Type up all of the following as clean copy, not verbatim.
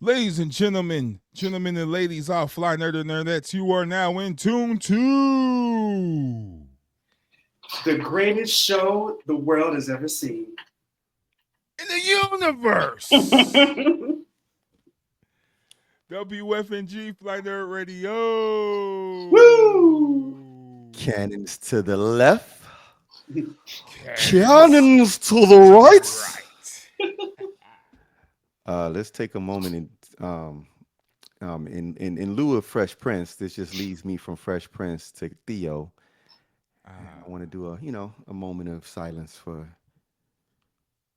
Ladies and gentlemen and ladies, all fly nerd and nerdettes, you are now in tune to The greatest show the world has ever seen. in the universe. WFNG Fly Nerd Radio. Woo! Cannons to the left, Cannons cannons to the to the right. right. Let's take a moment and in lieu of Fresh Prince, this just leads me from Fresh Prince to Theo. And I want to do a moment of silence for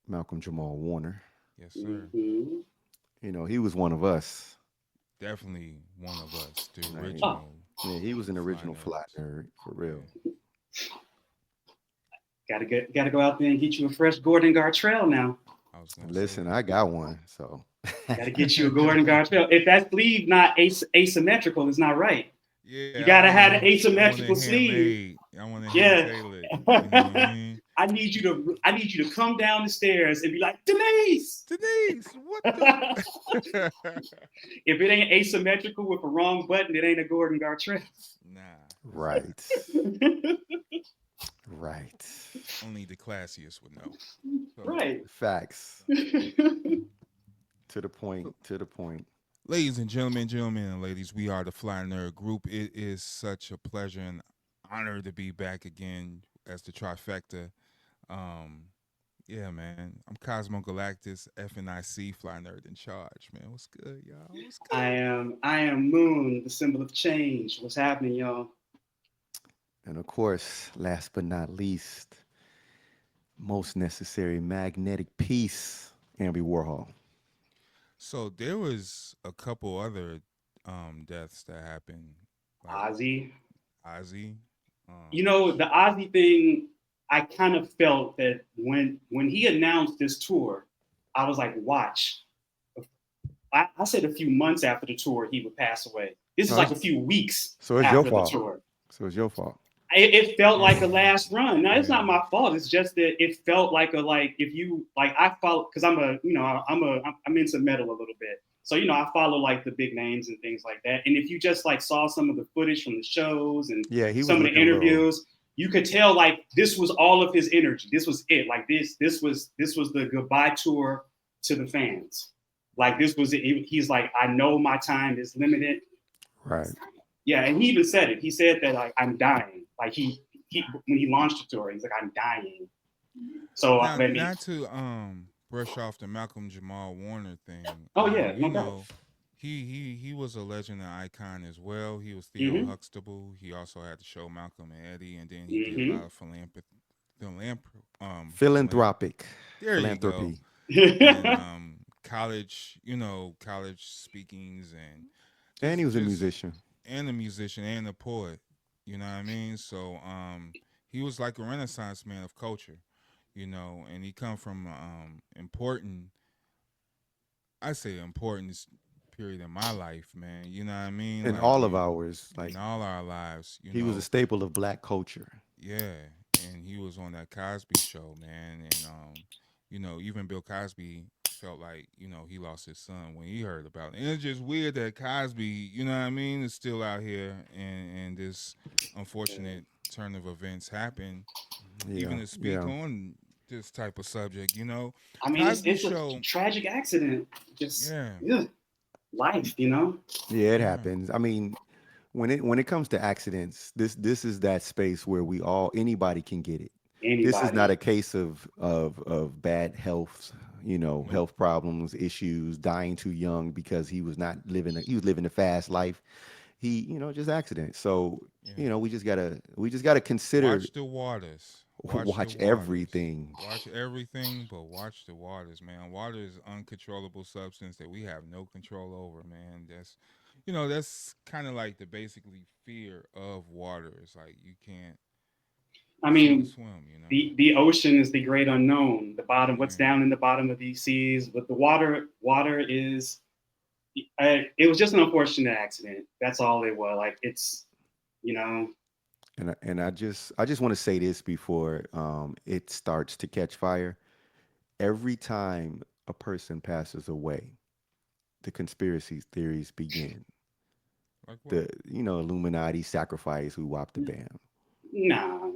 Malcolm Jamal Warner. Yes, sir. Mhm. He was one of us. Definitely one of us, the Right? Oh, original Yeah, he was an fly original flat nerds. nerd for real. Yeah. gotta go out there and get you a fresh Gordon Gartrell now. I was gonna say Listen, I got one, so Gotta get you a Gordon Gartrell. If that sleeve not asymmetrical, it's not right. You Yeah, gotta have an I want it asymmetrical sleeve. handmade. I want it hand Yeah. tailored. You know what I mean? I need you to come down the stairs and be like, Denise. Denise, what If the? it ain't asymmetrical with a wrong button, it ain't a Gordon Gartrell. Nah, right, right, only the classiest would know. So, Right. facts to the point. To the point. ladies and gentlemen and ladies, we are the Fly Nerd Group. It is such a pleasure and honor to be back again as the trifecta. Um, yeah, man. I'm Cosmo Galactus, FNIC Fly Nerd in charge, man. What's good, y'all? What's good? I am Moon, the symbol of change. What's happening, y'all? And of course, last but not least, most necessary magnetic piece, AMBY WARHOL. So there was a couple other deaths that happened, like Ozzy. Ozzy. You know, the Ozzy thing, I kind of felt that when he announced this tour, I was like, watch. I said a few months after the tour he would pass away. This is No, like a few weeks so it's your after the fault. tour. So it's your fault. It felt like a Yeah, last run. Now it's yeah. not my fault. It's just that it felt like if you like I follow because I'm into metal a little bit. So I follow like the big names and things like that. And if you just like saw some of the footage from the shows and Yeah, he was some of the looking a little. interviews, you could tell like this was all of his energy. This was it. Like this was the goodbye tour to the fans. Like this was it. He's like, I know my time is limited. Right. Yeah, and he even said it. He said that like I'm dying. Like he when he launched the tour, he's like I'm dying. So Now, let me. not to brush off the Malcolm Jamal Warner thing. Oh yeah, You no doubt. know, he was a legend and icon as well. He was Theo Mm-hmm. Huxtable. He also had the show Malcolm and Eddie, and then he did a Mm-hmm. lot of philanthropy. Philanthropic. There you go. Philanthropy. And college speakings and And he was a just musician. and a musician and a poet. You know what I mean? So he was like a renaissance man of culture, and he come from important, I say important period in my life, man. You know what I mean? In Like all of when ours, in like all our lives, he was a staple of black culture. yeah. And he was on that Cosby show, man. And even Bill Cosby felt like, he lost his son when he heard about it. And it's just weird that Cosby, you know what I mean, is still out here and this unfortunate turn of events happened, even Yeah, to speak yeah, on this type of subject, I mean, Cosby it's a show, tragic accident. Just yeah, yeah, life. yeah. It yeah, happens. I mean, when it comes to accidents, this is that space where anybody can get it. This is not Anybody. a case of bad health, nope, health problems, issues, dying too young because he was living a fast life. He, just accident. So, yeah. we just gotta consider Watch the waters. Watch the watch waters. everything. Watch everything, but watch the waters, man. Water is uncontrollable substance that we have no control over, man. That's kind of like the basically fear of water. It's like you can't I sink or mean, swim, the ocean is the great unknown. The bottom, what's Yeah. down in the bottom of these seas, but the water is. It was just an unfortunate accident. That's all it was. Like it's, you know, And I just want to say this before it starts to catch fire. Every time a person passes away, the conspiracy theories begin. Like what? The Illuminati sacrifice who whopped the bam. Nah,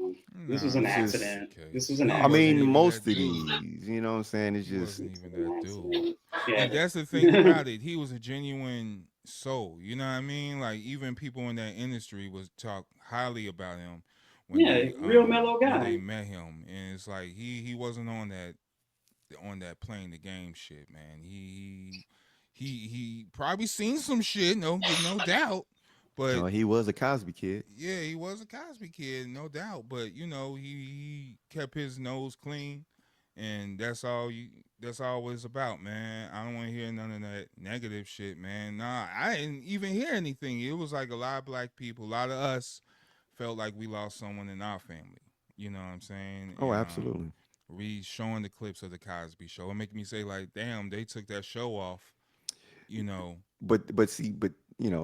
this was Nah, an It's that ain't just, the accident. This was case. an I He wasn't mean, accident. even most that of dude. these, you know what I'm saying? It's He just, wasn't even An that dude. accident. And Yeah. that's the thing about it. He was a genuine soul. You know what I mean? Like even people in that industry was talk highly about him Yeah, real mellow when they guy. met him. And it's like he wasn't on that playing the game shit, man. He probably seen some shit, no doubt. But he was a Cosby kid. yeah, he was a Cosby kid, no doubt. But he kept his nose clean, and that's all it's about, man. I don't want to hear none of that negative shit, man. Nah, I didn't even hear anything. It was like a lot of black people, a lot of us felt like we lost someone in our family. You know what I'm saying? Oh, And absolutely. we showing the clips of the Cosby Show. It make me say like, damn, they took that show off. You know, But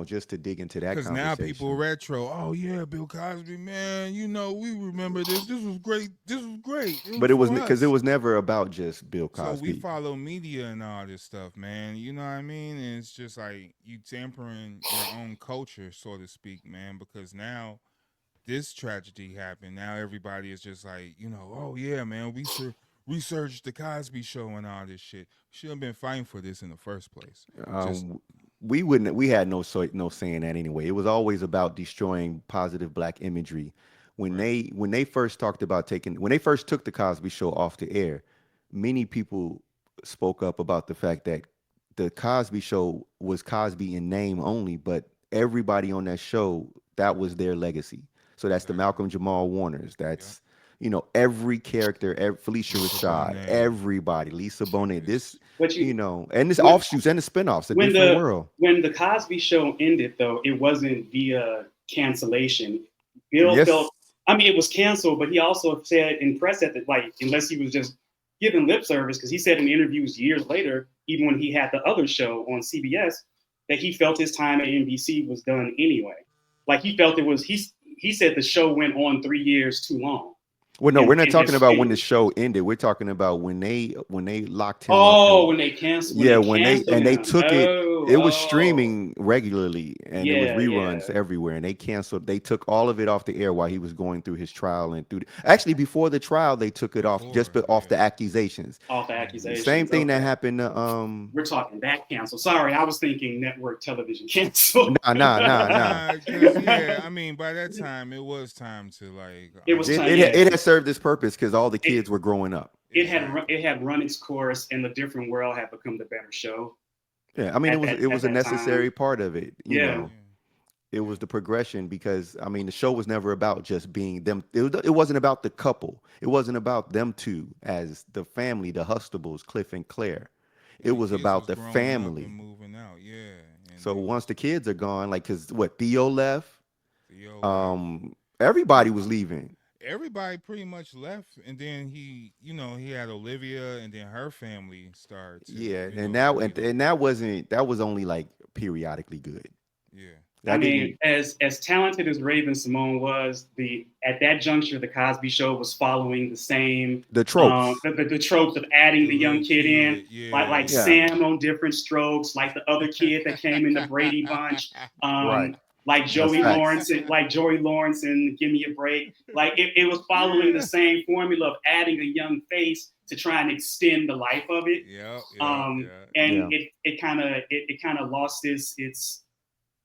just to dig into that because now people conversation. retro. Oh yeah, Bill Cosby, man. We remember this. This was great. This was great. It But was it was for because it us. was never about just Bill So we Cosby. follow media and all this stuff, man. You know what I mean? And it's just like you tampering your own culture, so to speak, man. Because now this tragedy happened. Now everybody is just like, oh yeah, man. Researched the Cosby Show and all this shit. Should have been fighting for this in the first place. Just Um, we wouldn't. We had no say in that anyway. It was always about destroying positive black imagery. right. When they first talked about when they first took the Cosby Show off the air, many people spoke up about the fact that the Cosby Show was Cosby in name only, but everybody on that show, that was their legacy. So that's the Exactly. Malcolm Jamal Warners. Yep. That's every character, Felicia Lisa Rashad, Bonet. everybody, Lisa Bonet. This, It's But you and this when offshoots and the spinoffs, a when different the world. when the Cosby Show ended, though, it wasn't via cancellation. Bill Yes. felt. I mean, it was canceled, but he also said in press that like unless he was just giving lip service, because he said in interviews years later, even when he had the other show on CBS, that he felt his time at NBC was done anyway. Like he felt it was he said the show went on 3 years too long Well, no, in, we're not in talking his about when the opinion. show ended. We're talking about when they locked him up Oh, and when when yeah, they when they canceled and they him. took it. Oh, It was oh, streaming regularly and it was yeah, yeah. reruns everywhere. And they canceled. They took all of it off the air while he was going through his trial and actually before the trial they took it off just before, off the yeah. accasations. Off the Mm-hmm. Same accusations. thing that Okay. happened to We're talking that cancel. Sorry, I was thinking network television cancel. nah. Nah, cause yeah, I mean, by that time it was time to like, It was It time, it, yeah. it had served its purpose because all the It kids were growing up. exactly. it had run its course, and the different world had become the better show Yeah, I mean it at was a that necessary time. part of it. Yeah. Yeah. It was the progression because I mean the show was never about just being them. It wasn't about the couple. It wasn't about them two as the family, the Hustables, Cliff and Claire. And It the was kids about was the growing up and family. moving out, yeah. And So they once was the kids are gone, like because what Theo left, Theo left. everybody was Uh, leaving. Everybody pretty much left, and then he had Olivia, and then her family started to, Yeah, bleed and over. that was only like periodically good. Yeah, I That mean, didn't as talented as Raven Simone was, the at that juncture, the Cosby Show was following the same the tropes. the tropes of adding the the young little kid in, kid, like yeah. Yeah, Sam on different strokes, like the other kid that came in the Brady Bunch, right. like That's facts. Joey Lawrence and Give Me a Break. Like it was following the same formula of adding a young face to try and extend the life of it. Yeah, yeah, yeah. And Yeah, it kind of lost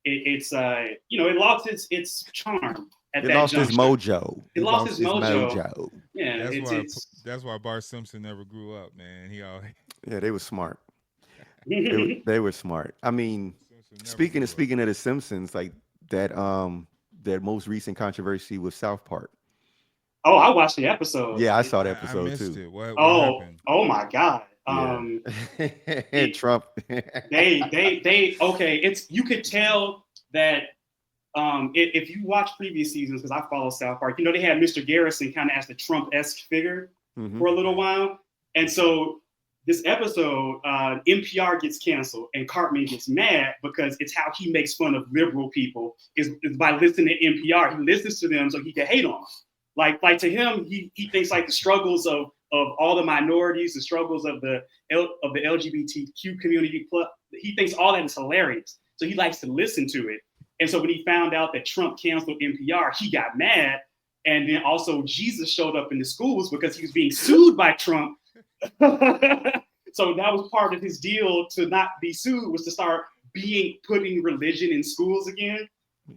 it lost its charm at it that lost his juncture. mojo. It It lost lost its his mojo. mojo. Yeah, That's why it's Bart Simpson never grew up, man. He always Yeah, they were smart. oh, They were smart. I mean, Simpson never grew up. speaking of the Simpsons, like that most recent controversy with South Park. I watched the episode. Yeah, I saw the I episode missed too. it. What Oh, happened? oh my God. Yeah. It, Trump. they okay. It's you could tell that if you watch previous seasons, because I follow South Park, they had Mr. Garrison kind of as the Trump-esque figure Hmm. for a little Okay. while, and so this episode, NPR gets canceled, and Cartman gets mad because it's how he makes fun of liberal people is by listening to NPR. He listens to them so he can hate on them. Like to him, he thinks like the struggles of all the minorities, the struggles of the LGBTQ community. Plus, he thinks all that is hilarious. So he likes to listen to it. And so when he found out that Trump canceled NPR, he got mad. And then also Jesus showed up in the schools because he was being sued by Trump. So that was part of his deal to not be sued, was to start putting religion in schools again.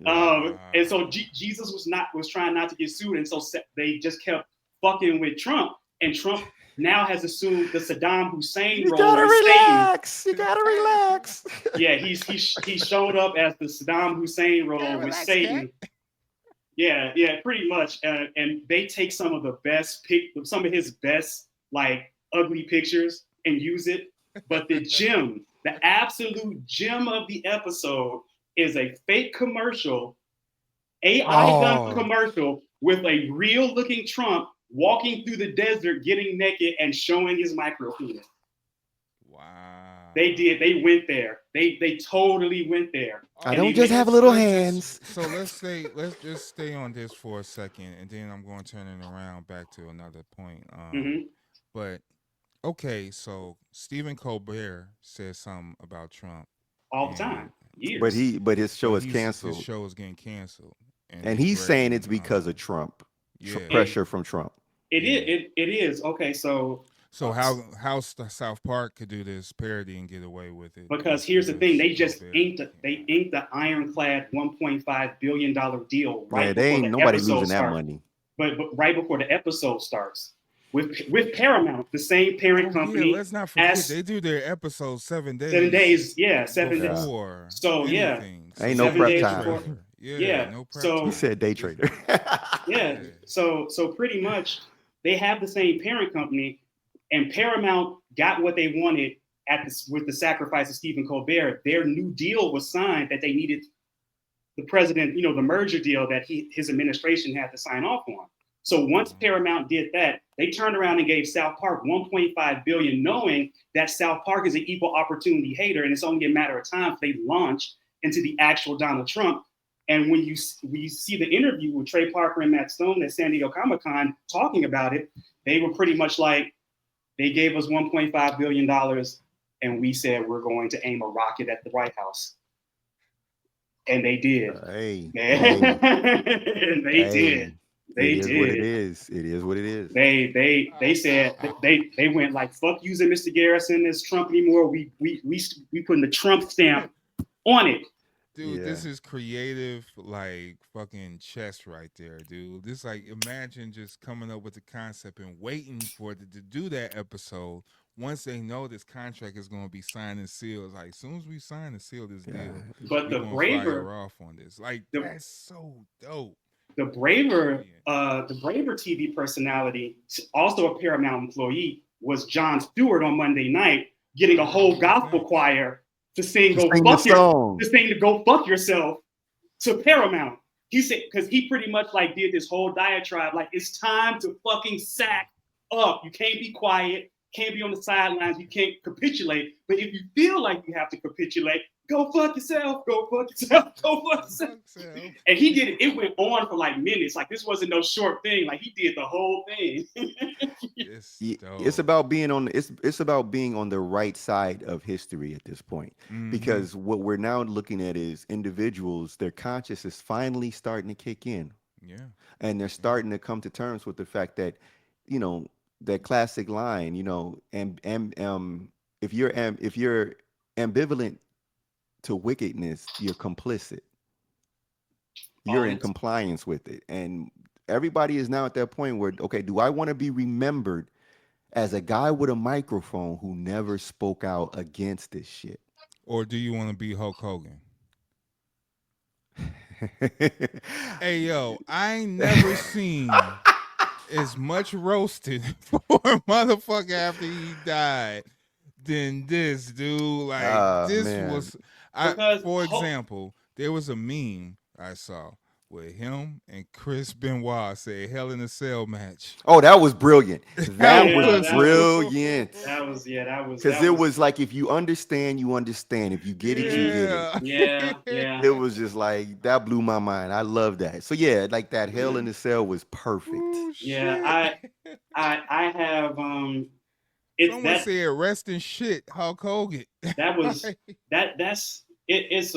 And so Jesus was trying not to get sued, and so they just kept fucking with Trump, and Trump now has assumed the Saddam Hussein You role. gotta relax. You gotta relax. Yeah, he showed up as the Saddam Hussein role with Satan. Yeah, pretty much. And they take some of his best like ugly pictures and use it. But the absolute gem of the episode is a fake commercial, AI done commercial with a real looking Trump walking through the desert, getting naked and showing his micro penis. Wow. They did. They went there. They totally went there. I don't just have little hands. So let's just stay on this for a second, and then I'm going to turn it around back to another point. But okay, so Stephen Colbert says something about Trump all the time. Years. But his show is canceled. His show is getting canceled, and he's saying it's because of Trump. Pressure from Trump. It is. Okay, so how South Park could do this parody and get away with it? Because here's the thing: they just inked the ironclad $1.5 billion deal right before the nobody episode losing starts. that money. But right before the episode starts, with Paramount, the same parent company. Yeah, let's not forget they do their episodes 7 days. 7 days, yeah, 7 days. So anything. Ain't no prep time. Yeah. No prep so time. He said day trader. Yeah. So pretty much they have the same parent company, and Paramount got what they wanted with the sacrifice of Stephen Colbert. Their new deal was signed that they needed the president, the merger deal that his administration had to sign off on. So once Paramount did that, they turned around and gave South Park $1.5 billion, knowing that South Park is an equal opportunity hater, and it's only a matter of time if they launch into the actual Donald Trump. And when you see the interview with Trey Parker and Matt Stone at San Diego Comic-Con talking about it, they were pretty much like, they gave us $1.5 billion, and we said we're going to aim a rocket at the White House. And they did. They did. They did. What it is. It is what it is. They said they went like, fuck using Mr. Garrison as Trump anymore. We putting the Trump stamp on it. Dude, This is creative, like fucking chess right there, dude. This like, imagine just coming up with the concept and waiting for it to do that episode. Once they know this contract is going to be signed and sealed, it's like, as soon as we sign and seal this deal, but the braver off on this, like that's so dope. The braver TV personality, also a Paramount employee, was Jon Stewart on Monday night, getting a whole gospel choir to sing "Go Fuck Yourself" to Paramount. He said, because he pretty much like did this whole diatribe, like, it's time to fucking sack up. You can't be quiet, can't be on the sidelines, you can't capitulate. But if you feel like you have to capitulate, go fuck yourself, go fuck yourself, go fuck yourself. And he did it. It went on for like minutes. Like, this wasn't no short thing. Like, he did the whole thing. It's about being on. It's about being on the right side of history at this point, because what we're now looking at is individuals. Their conscience is finally starting to kick in. Yeah, and they're starting to come to terms with the fact that, that classic line. If you're ambivalent to wickedness, you're complicit. You're in compliance with it. And everybody is now at that point where, okay, do I want to be remembered as a guy with a microphone who never spoke out against this shit? Or do you want to be Hulk Hogan? Hey, yo, I ain't never seen as much roasted for a motherfucker after he died than this, dude. Like, for example, there was a meme I saw with him and Chris Benoit say Hell in a Cell match. Oh, that was brilliant. That was brilliant. That was. Because it was like, if you understand, you understand. If you get it, you get it. Yeah. It was just like, that blew my mind. I love that. So yeah, like that Hell in a Cell was perfect. Ooh, yeah, I have It Someone that said rest in shit, Hulk Hogan. that was Like, that's it, it's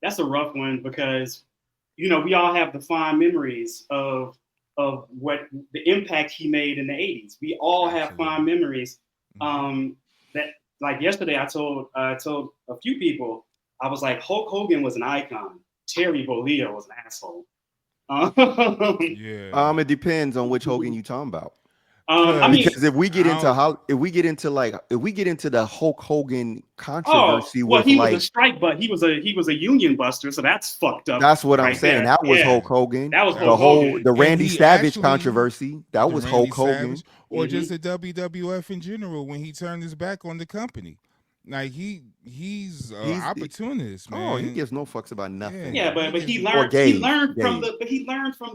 that's a rough one because we all have the fond memories of what the impact he made in the 80s. We all have absolutely. fond memories. Mhm. That like yesterday I told a few people, I was like, Hulk Hogan was an icon. Terry Bollea was an asshole. Yeah. It depends on which Hogan you talking about. I mean, Because if we get I into don't. how, if we get into the Hulk Hogan oh controversy well, with he was a like, strike, but he was a union buster, so that's fucked up that's what I'm right saying. there. That was Yeah, Hulk Hogan. that was That The Hulk was, whole Hogan. the and Randy he Savage actually controversy, that the was Randy Hulk Hogan. Savage, or just the WWF in general when he turned his back on the company. Like he's an He's opportunist, he man. gives no fucks about Yeah, nothing. Yeah, but he he just Or learned he Dave, learned from Dave.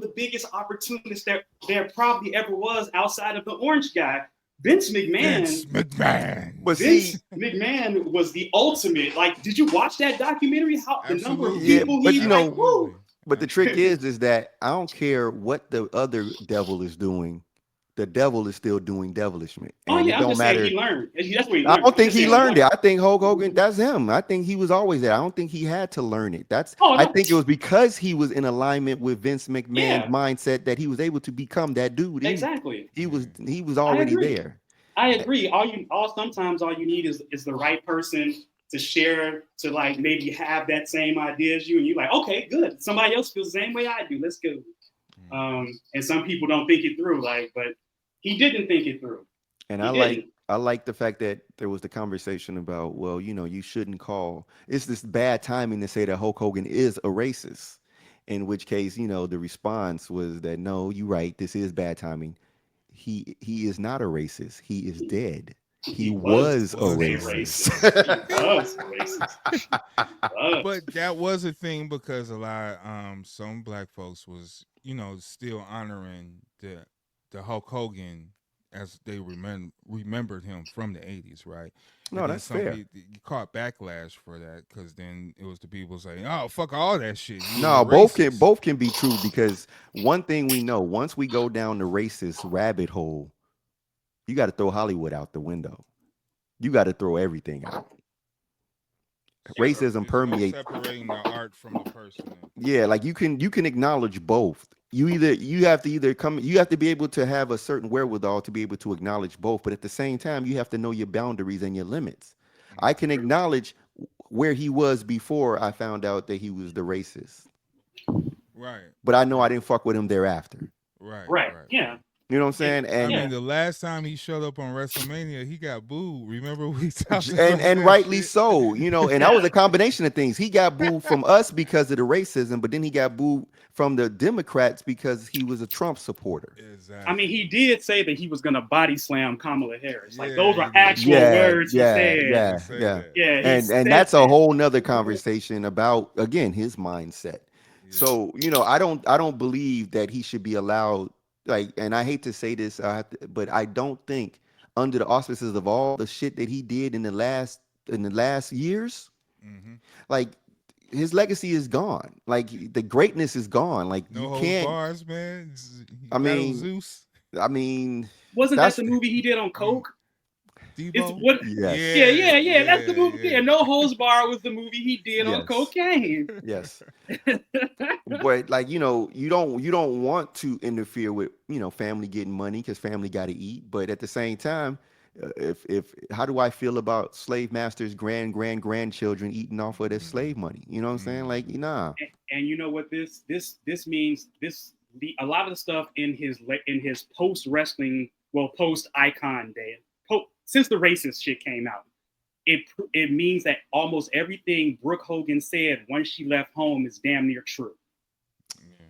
the biggest opportunist that there probably ever was outside of the orange guy. Vince McMahon. Vince McMahon. But see, Vince McMahon was the ultimate. Like, did you watch that documentary? How the number of yeah, Absolutely, people but he like, absolutely. woo. but the trick Absolutely. is that I don't care what the other devil is doing. The devil is still doing devilishment, Oh and it yeah, I'm don't just saying matter. he learned. That's what he I learned. don't I'm think just he saying he learned it. learned. I think Hulk Hogan, that's him. I think he was always there. I don't think he had to learn it. Oh I no, think it was because he was in alignment with Vince McMahon's yeah, mindset that he was able to become that dude. exactly. He was I already agree. there. I agree. Sometimes all you need is the right person to share, to like maybe have that same idea as you, and you're like, okay, good. Somebody else feels the same way I do. Let's go. Mhm. And some people don't think it through, like, but he didn't think it through. And He didn't. I like the fact that there was the conversation about, well, you shouldn't call. It's this bad timing to say that Hulk Hogan is a racist. In which case, the response was that no, you're right. This is bad timing. He is not a racist. He is He, dead. He he was was a Was a a racist. racist. racist. He was a racist. Was. But that was a thing because a lot some black folks was, still honoring the Hulk Hogan as they remembered him from the 80s, right? And No, then that's some fair. people caught backlash for that because then it was the people saying, "Oh, fuck all that shit. He was a No, racist." both can be true because one thing we know, once we go down the racist rabbit hole, you got to throw Hollywood out the window. You got to throw everything out. Racism There's no permeates. separating the art from the person. Yeah, like you can acknowledge both. You have to either come, you have to be able to have a certain wherewithal to be able to acknowledge both, but at the same time you have to know your boundaries and your limits. I can True. acknowledge where he was before I found out that he was the racist, Right, but I know I right, didn't fuck with him thereafter. right, Right. right, Yeah. right. You know what I'm And saying? I And mean, yeah. the last time he showed up on WrestleMania, he got booed. Remember we talked and about and that rightly shit? so, and that was Yeah. a combination of things. He got booed from us because of the racism, but then he got booed from the Democrats because he was a Trump supporter. I mean, he Exactly. did say that he was gonna body slam Kamala Harris. Like Yeah, those were he did. actual Yeah, words he yeah, said. He did yeah, say yeah. that. Yeah, he And said that's a that. whole nother conversation about, again, his mindset. Yeah. So, I don't believe that he should be allowed, like, and I hate to say this, but I don't think under the auspices of all the shit that he did in the last years, Hmm. like his legacy is gone. Like the greatness is gone. Like No you holds can't. bars, man. He I battled mean, Zeus. I mean, Wasn't that that's the movie he did on Mm. Coke? It's Debo. what? Yeah, yes, yeah, Yeah, yeah. That's the yeah, movie. Yeah, yeah. No Holds Bar was the movie he did on yes, cocaine. yes. But like you don't want to interfere with family getting money because family got to eat. But at the same time, if how do I feel about slave masters grandchildren eating off of their slave money? You know what I'm saying? Like, Mm. nah. And you know what this means? A lot of the stuff in his post wrestling, well, post icon day, since the racist shit came out, it means that almost everything Brooke Hogan said once she left home is damn near true. Yeah.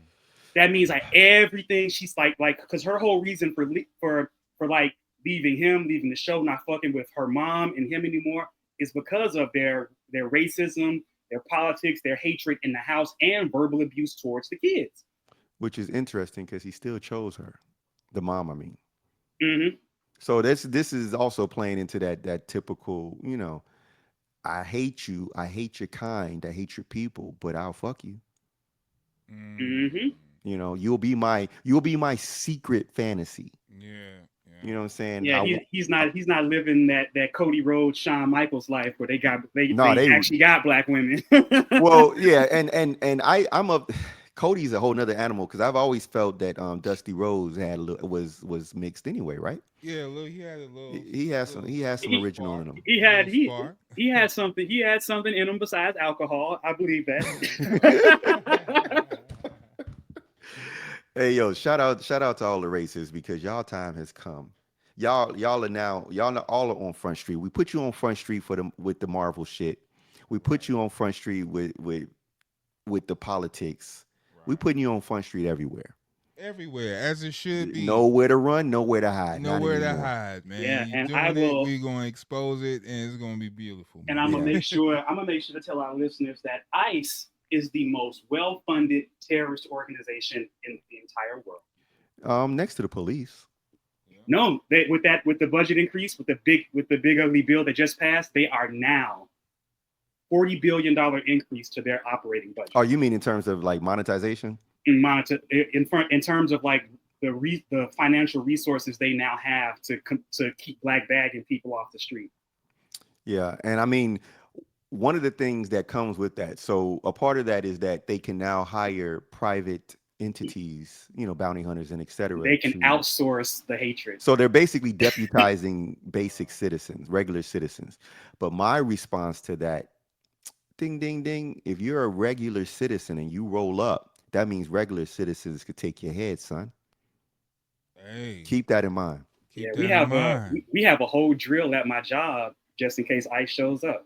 That means like everything she's like because her whole reason for like leaving the show, not fucking with her mom and him anymore, is because of their racism, their politics, their hatred in the house, and verbal abuse towards the kids. Which is interesting because he still chose her, the mom. I mean, Mm-hmm. so this is also playing into that typical, I hate you, I hate your kind, I hate your people, but I'll fuck you. Mm. Mm-hmm. You'll be my secret fantasy. Yeah, yeah. You know what I'm saying? Yeah, he's not living that Cody Rhodes, Shawn Michaels life where No, they actually got black women. well, yeah, and I'm a Cody's a whole nother animal because I've always felt that Dusty Rhodes was mixed anyway, right? Yeah, look, he had a He has some he original in him. he a had little spark. he had something in him besides alcohol. I believe that. Hey yo, shout out to all the races because y'all time has come. Y'all are now all are on Front Street. We put you on Front Street for the with the Marvel shit. We put Right, you on Front Street with the politics. We right. putting you on Front Street everywhere. Everywhere, as it should be. Nowhere to run, nowhere to hide. Not Nowhere to anymore. hide, man. Yeah, You and I doing it, will we gonna expose it, and it's gonna be beautiful, and Yeah. man. I'm gonna make sure to tell our listeners that ICE is the most well-funded terrorist organization in the entire world. Next to the police. Yeah. No, with the budget increase, with the big ugly bill that just passed, they are now $40 billion increase to their operating Oh, budget. you mean in terms of like monetization? In terms of like the financial resources they now have to keep black bagging people off the street. Yeah, and I mean, one of the things that comes with that. So a part of that is that they can now hire private entities, bounty hunters and et cetera, They can to. outsource the hatred. So they're basically deputizing basic citizens, regular citizens. But my response to that, ding, ding, ding, if you're a regular citizen and you roll up, that means regular citizens could take your head, son. Hey, Keep that in mind. Yeah, keep that in mind. we have a whole drill at my job just in case ICE shows up.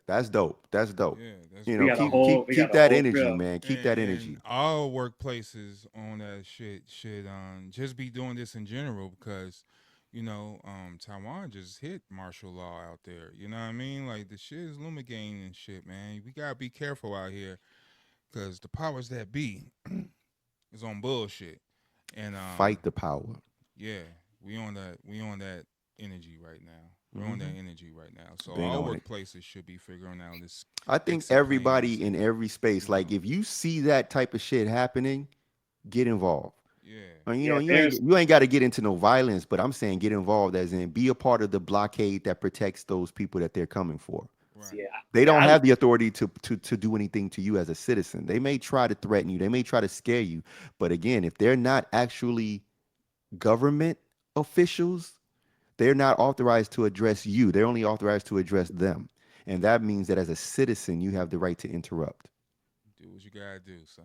That's dope. That's dope. Yeah, that's We got a beautiful. whole we got Keep a that whole energy, drill. man. Keep that And energy. all workplaces on that shit should just be doing this in general because Taiwan just hit martial law out there. You know what I mean? Like the shit is lumigating and shit, man. We gotta be careful out here because the powers that be is on bullshit. And Fight the power. yeah, we on that energy right now. We're on that Hmm. energy right now. So Been all on it. workplaces should be figuring out this I think exit plans everybody in and every space, like if you see that type of shit happening, get involved. yeah, And, Yeah, there's you ain't got to get into no violence, but I'm saying get involved as in be a part of the blockade that protects those people that they're coming for. right. yeah, They yeah. don't have the authority to do anything to you as a citizen. They may try to threaten you, they may try to scare you, but again, if they're not actually government officials, they're not authorized to address you. They're only authorized to address them. And that means that as a citizen, you have the right to interrupt, Do what you gotta do, son.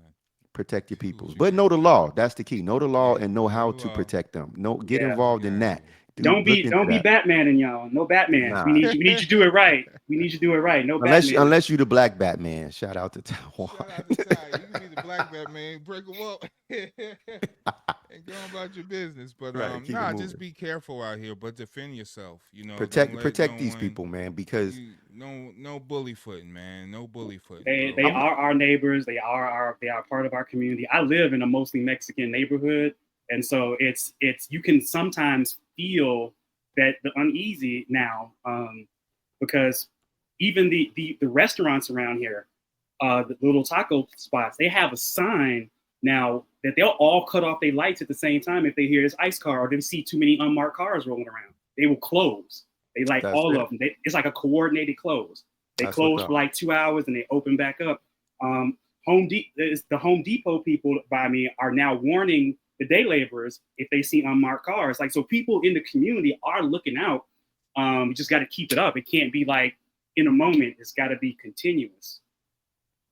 protect your Do what peoples. you But gotta know the do. law. That's the key. Know the law Yeah, and know know how the to law. protect them. Get Yeah. Do what you involved in gotta that. do. Look into Don't be that. Batman and y'all. No Batman. Nah. We need you to do it right. We need you to do it right. No Unless Batman. unless you the black Batman. Shout out to Taiwan. Shout out to Ty. You can be the black Batman, break them up, and go on about your business. But Right. Keep it nah, just moving. be careful out here, but defend yourself. Don't let no Protect these one people, man, because no bully footing, man. No bully footing, They bro. they I'm are our neighbors. They are part of our community. I live in a mostly Mexican neighborhood, and so it's you can sometimes feel that the uneasy now because even the restaurants around here, the little taco spots, they have a sign now that they'll all cut off their lights at the same time if they hear this ICE car or they see too many unmarked cars rolling around. They will close. They like that's all it. of them. It's like a coordinated close. They That's what's close for up. like 2 hours and they open back up. The Home Depot people by me are now warning the day laborers if they see unmarked cars. Like so, people in the community are looking out. You just got to keep it up. It can't be like in a moment. It's got to be continuous.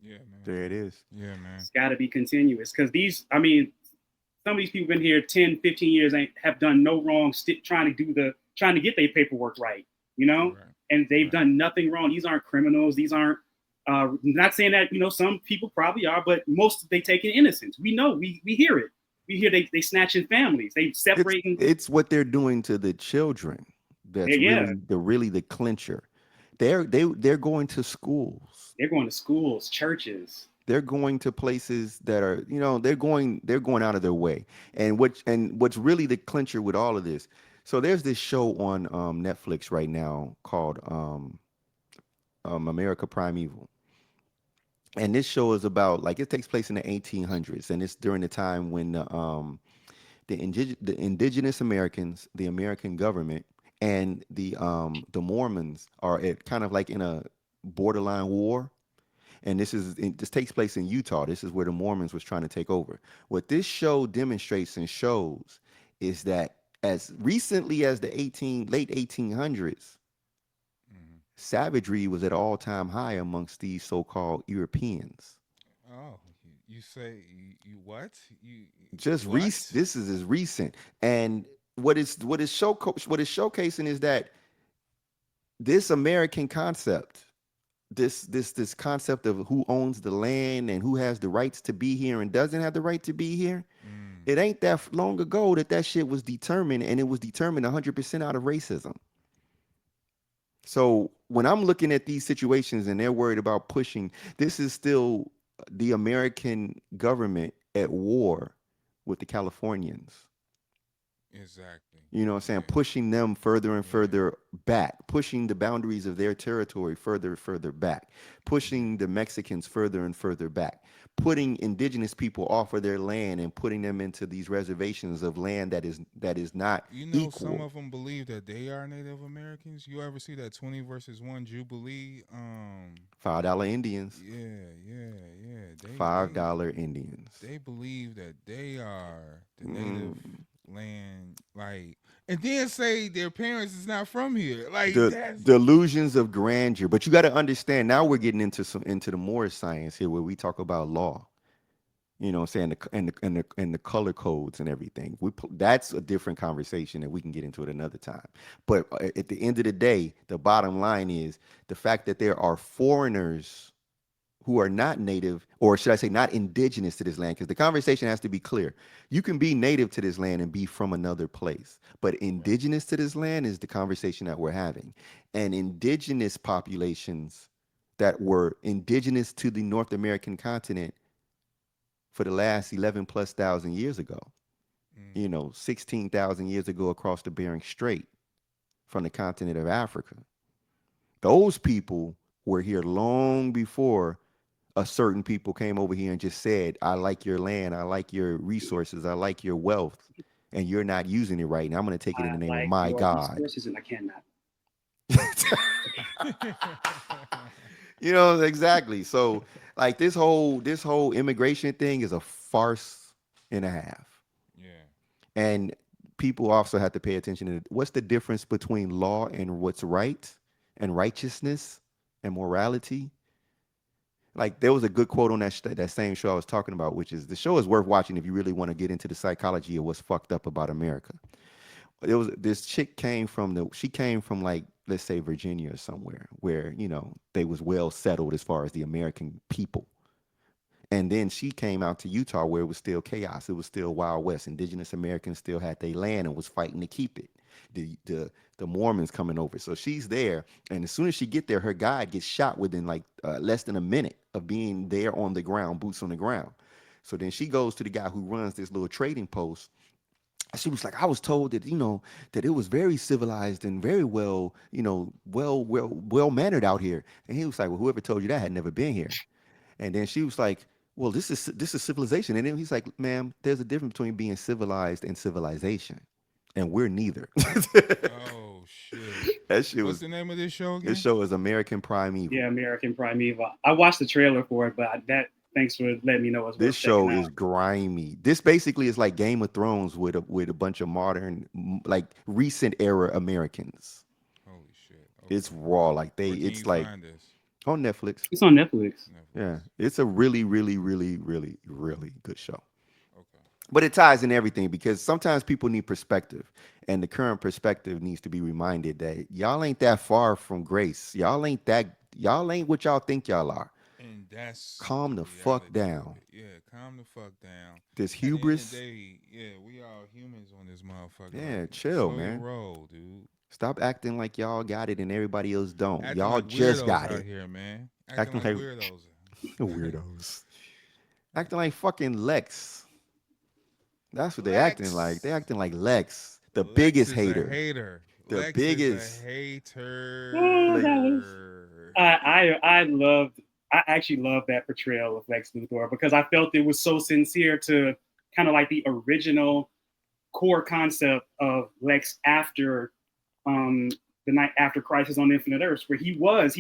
Yeah, man. There it is. Yeah, man. It's got to be continuous because some of these people been here 10, 15 years and have done no wrong, trying to get their paperwork right, Right. and they've Right. done nothing wrong. These aren't criminals. These aren't, not saying that, some people probably are, but most they take in innocence. We know, we hear it. We hear they snatching families. They separating. It's what they're doing to the children that's Yeah, really the clincher. They're going to schools. they're going to schools, churches. They're going to places that are, they're going out of their way. What's really the clincher with all of this. So there's this show on Netflix right now called America Prime Evil. And this show is about like it takes place in the 1800s and it's during the time when the indigenous Americans, the American government, and the Mormons are at kind of like in a borderline war. And this takes place in Utah. This is where the Mormons was trying to take over. What this show demonstrates and shows is that as recently as the late 1800s, Mhm. savagery was at all-time high amongst these so-called Europeans. Oh, you say you what? You Just what? this is as recent. And what is showcasing is that this American concept, this concept of who owns the land and who has the rights to be here and doesn't have the right to be here, Mm. it ain't that long ago that shit was determined, and it was determined 100% out of racism. So when I'm looking at these situations and they're worried about pushing, this is still the American government at war with the Californians. Exactly. You know what I'm saying? Yeah. Pushing them further and Yeah. further back, pushing the boundaries of their territory further and further back, Yeah. pushing the Mexicans further and further back, putting indigenous people off of their land and putting them into these reservations of land that is not You know, some equal. of them believe that they are Native Americans. You ever see that 20 versus 1 Jubilee? $5 Indians, Yeah, yeah, yeah. They they $5 Indians. they believe that they are the native Mm. land, like, and then say their parents is not from here. Like The that's delusions of grandeur, but you got to understand. Now we're getting into the more science here, where we talk about law. You know what I'm saying? And the color codes and everything. That's a different conversation that we can get into at another time. But at the end of the day, the bottom line is the fact that there are foreigners who are not native, or should I say not indigenous to this land, because the conversation has to be clear. You can be native to this land and be from another place, but right. indigenous to this land is the conversation that we're having. And indigenous populations that were indigenous to the North American continent for the last 11 plus thousand years ago, Mm, 16,000 years ago across the Bering Strait from the continent of Africa. Those people were here long before a certain people came over here and just said, I like your land, I like your resources, I like your wealth, and you're not using it right now. I'm going to take it in I the name of like my your God. resources, and I cannot. Exactly. So like this whole immigration thing is a farce and a half. yeah. And people also have to pay attention to what's the difference between law and what's right and righteousness and morality. Like there was a good quote on that same show I was talking about, which is the show is worth watching if you really want to get into the psychology of what's fucked up about America. There was this chick she came from like let's say Virginia or somewhere where they was well settled as far as the American people. And then she came out to Utah where it was still chaos. It was still Wild West. Indigenous Americans still had their land and was fighting to keep it. The Mormons coming over. So she's there. And as soon as she get there, her guide gets shot within like less than a minute of being there on the ground, boots on the ground. So then she goes to the guy who runs this little trading post. She was like, I was told that, that it was very civilized and very well, well mannered out here. And he was like, well, whoever told you that had never been here. And then she was like, "Well, this is civilization." And then he's like, "Ma'am, there's a difference between being civilized and civilization, and we're neither." Oh shit. That shit What's was. the name of this show This again? show is American Primeval. Yeah, American Primeval. I watched the trailer for it, but that thanks for letting me know it's This worth checking show out. is grimy. This basically is like Game of Thrones with a bunch of modern, like recent era Americans. Holy shit. It's Okay. raw, like Where can it's you like find this? on Netflix. It's on Netflix. Yeah, Netflix. it's a really, really, really, really, really good show. Okay. But it ties in everything because sometimes people need perspective, and the current perspective needs to be reminded that y'all ain't that far from grace. Y'all ain't what y'all think y'all are. And that's Calm the the fuck reality of down. it. Yeah, calm the fuck down. This At the end of the hubris, day, yeah, we all humans on this motherfucker. yeah, Like, chill, slow your man. roll, dude. Stop acting like y'all got it and everybody else don't. Acting Y'all like just weirdos got out it. here, man. Acting Acting like like weirdos. weirdos. Acting like fucking Lex. That's what they acting like. They Lex. acting like Lex, the Lex biggest is a hater. hater. The Lex is a biggest. Oh, Like that was hater. I loved I actually loved that portrayal of Lex Luthor because I felt it was so sincere to kind of like the original core concept of Lex after the night after Crisis on Infinite Earths, where he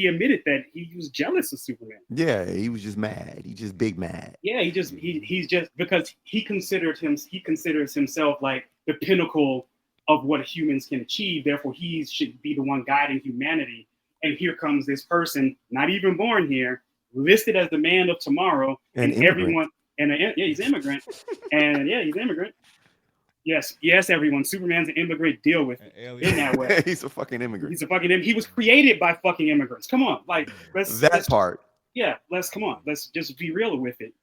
admitted that he was jealous of Superman. Yeah, he was just mad. He just big mad. Yeah, he's just because he considers himself like the pinnacle of what humans can achieve. Therefore, he should be the one guiding humanity. And here comes this person, not even born here, listed as the man of tomorrow, and everyone, he's immigrant, and he's immigrant. Yes, everyone. Superman's an immigrant. Deal with it in that way. He's a fucking immigrant. He was created by fucking immigrants. Come on, like let's part. Yeah, let's just be real with it.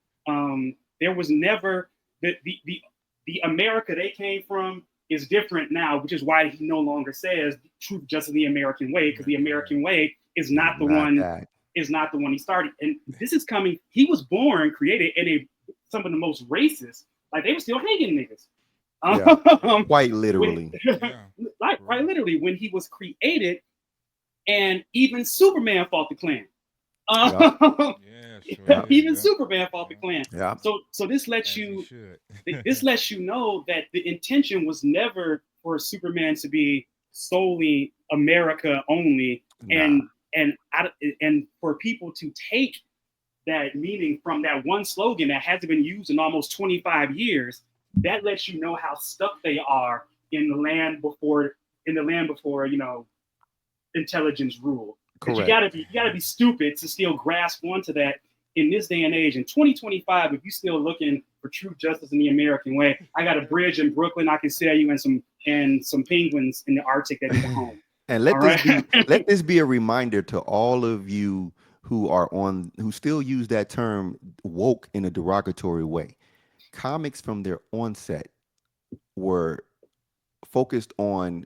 There was never the America they came from is different now, which is why he no longer says truth, justice, the American way, because the American way is not the one he started. And this is coming. He was born, created in some of the most racist. Like they were still hanging niggas. Quite literally. Quite literally, when he was created, and even Superman fought the Klan. Even Superman fought the Klan. Yeah. So this lets you know that the intention was never for Superman to be solely America only, and for people to take that meaning from that one slogan that hasn't been used in almost 25 years. That lets you know how stuck they are in the land before intelligence rule. Correct. You gotta be stupid to still grasp onto that in this day and age. In 2025, if you're still looking for true justice in the American way, I got a bridge in Brooklyn I can sell you and some penguins in the Arctic that need a home. And let this be a reminder to all of you who still use that term woke in a derogatory way. Comics from their onset were focused on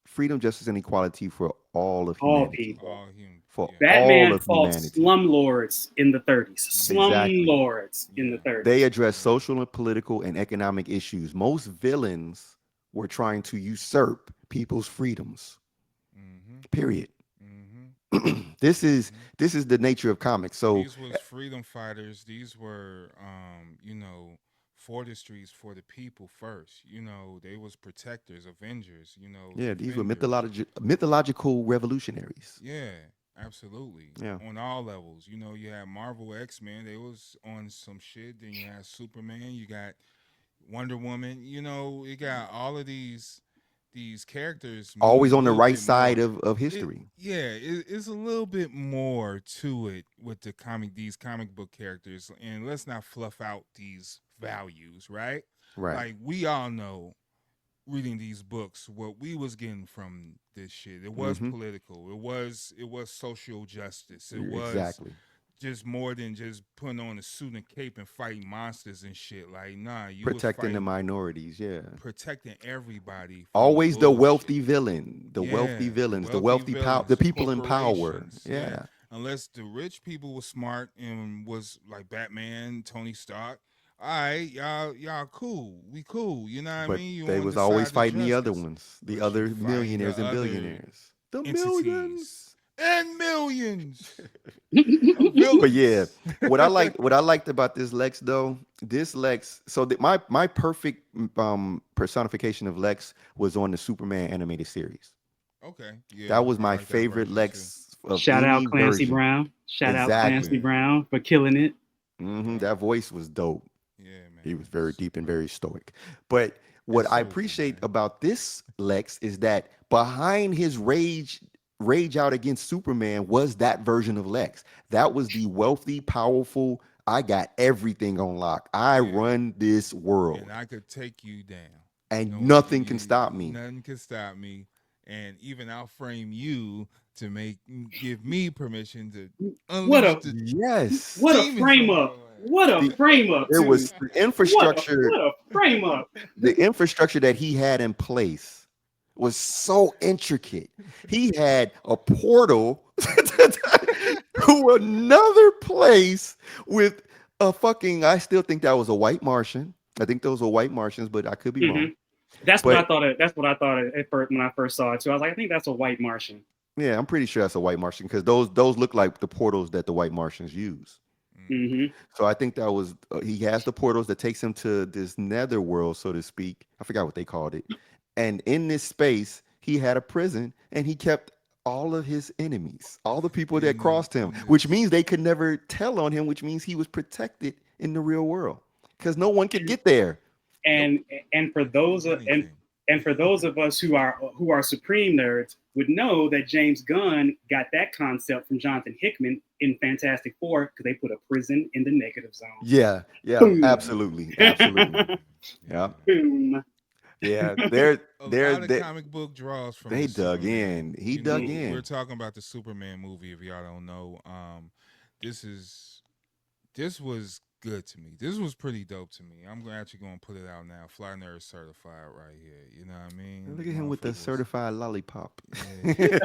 freedom, justice, and equality for all of humanity. All people. For Batman all of fought humanity. Slumlords in the 30s. Slumlords in the 30s. They addressed social and political and economic issues. Most villains were trying to usurp people's freedoms. Period. This is the nature of comics. So these was freedom fighters. These were forestries for the people first. They was protectors, avengers. These were mythological revolutionaries. Yeah, absolutely. Yeah, on all levels. You had Marvel, X-Men. They was on some shit. Then you had Superman. You got Wonder Woman. You got all of these characters always on the right side of history. It's a little bit more to it with these comic book characters, and let's not fluff out these values, right? Like we all know, reading these books, what we was getting from this shit. It was political. It was social justice. It was just more than just putting on a suit and cape and fighting monsters and shit. Like, nah, you protecting the minorities, protecting everybody. Always the wealthy villain, wealthy villains, the wealthy power, the people in power. Yeah. Unless the rich people were smart and was like Batman, Tony Stark. All right, y'all cool. We cool. You know what I mean? They was always fighting the other ones, the other millionaires and billionaires. The millions. And millions. But yeah, what I liked about this Lex though, my perfect personification of Lex was on the Superman animated series. Okay. Yeah, that was my favorite Lex. Shout out Clancy version. Brown. Shout out Clancy Brown for killing it. That voice was dope. Yeah, man. He was very deep and very stoic. But what I appreciate about this Lex is that behind his rage out against Superman was that version of Lex. That was the wealthy, powerful, I got everything on lock. I run this world. And I could take you down. And nothing can stop me. Nothing can stop me. And even I'll frame you to give me permission to unleash What a frame up. What a frame up. There was the infrastructure. What a frame up. The infrastructure that he had in place was so intricate. He had a portal to another place with a fucking, I still think that was a white Martian. I think those were white Martians, but I could be wrong. That's what I thought at first when I first saw it too. I was like, I think that's a white Martian. Yeah, I'm pretty sure that's a white Martian because those look like the portals that the white Martians use. Mm-hmm. So I think that was he has the portals that takes him to this nether world, so to speak. I forgot what they called it. And in this space, he had a prison, and he kept all of his enemies, all the people that crossed him, in which this means they could never tell on him, which means he was protected in the real world because no one could get there. And and for those anything. and for those of us who are supreme nerds would know that James Gunn got that concept from Jonathan Hickman in Fantastic Four because they put a prison in the negative zone. Yeah, yeah, Boom. absolutely, absolutely. Yeah, Boom. yeah. They're A they're lot of they, comic book draws from they the dug Superman. in. He You dug know, we're in. talking about the Superman movie. If y'all don't know, this is this was good to me. This was pretty dope to me. I'm actually going to put it out now. Fly Nerd certified right here. You know what I mean? Look at him with the Motherfucker was- certified lollipop. Yeah.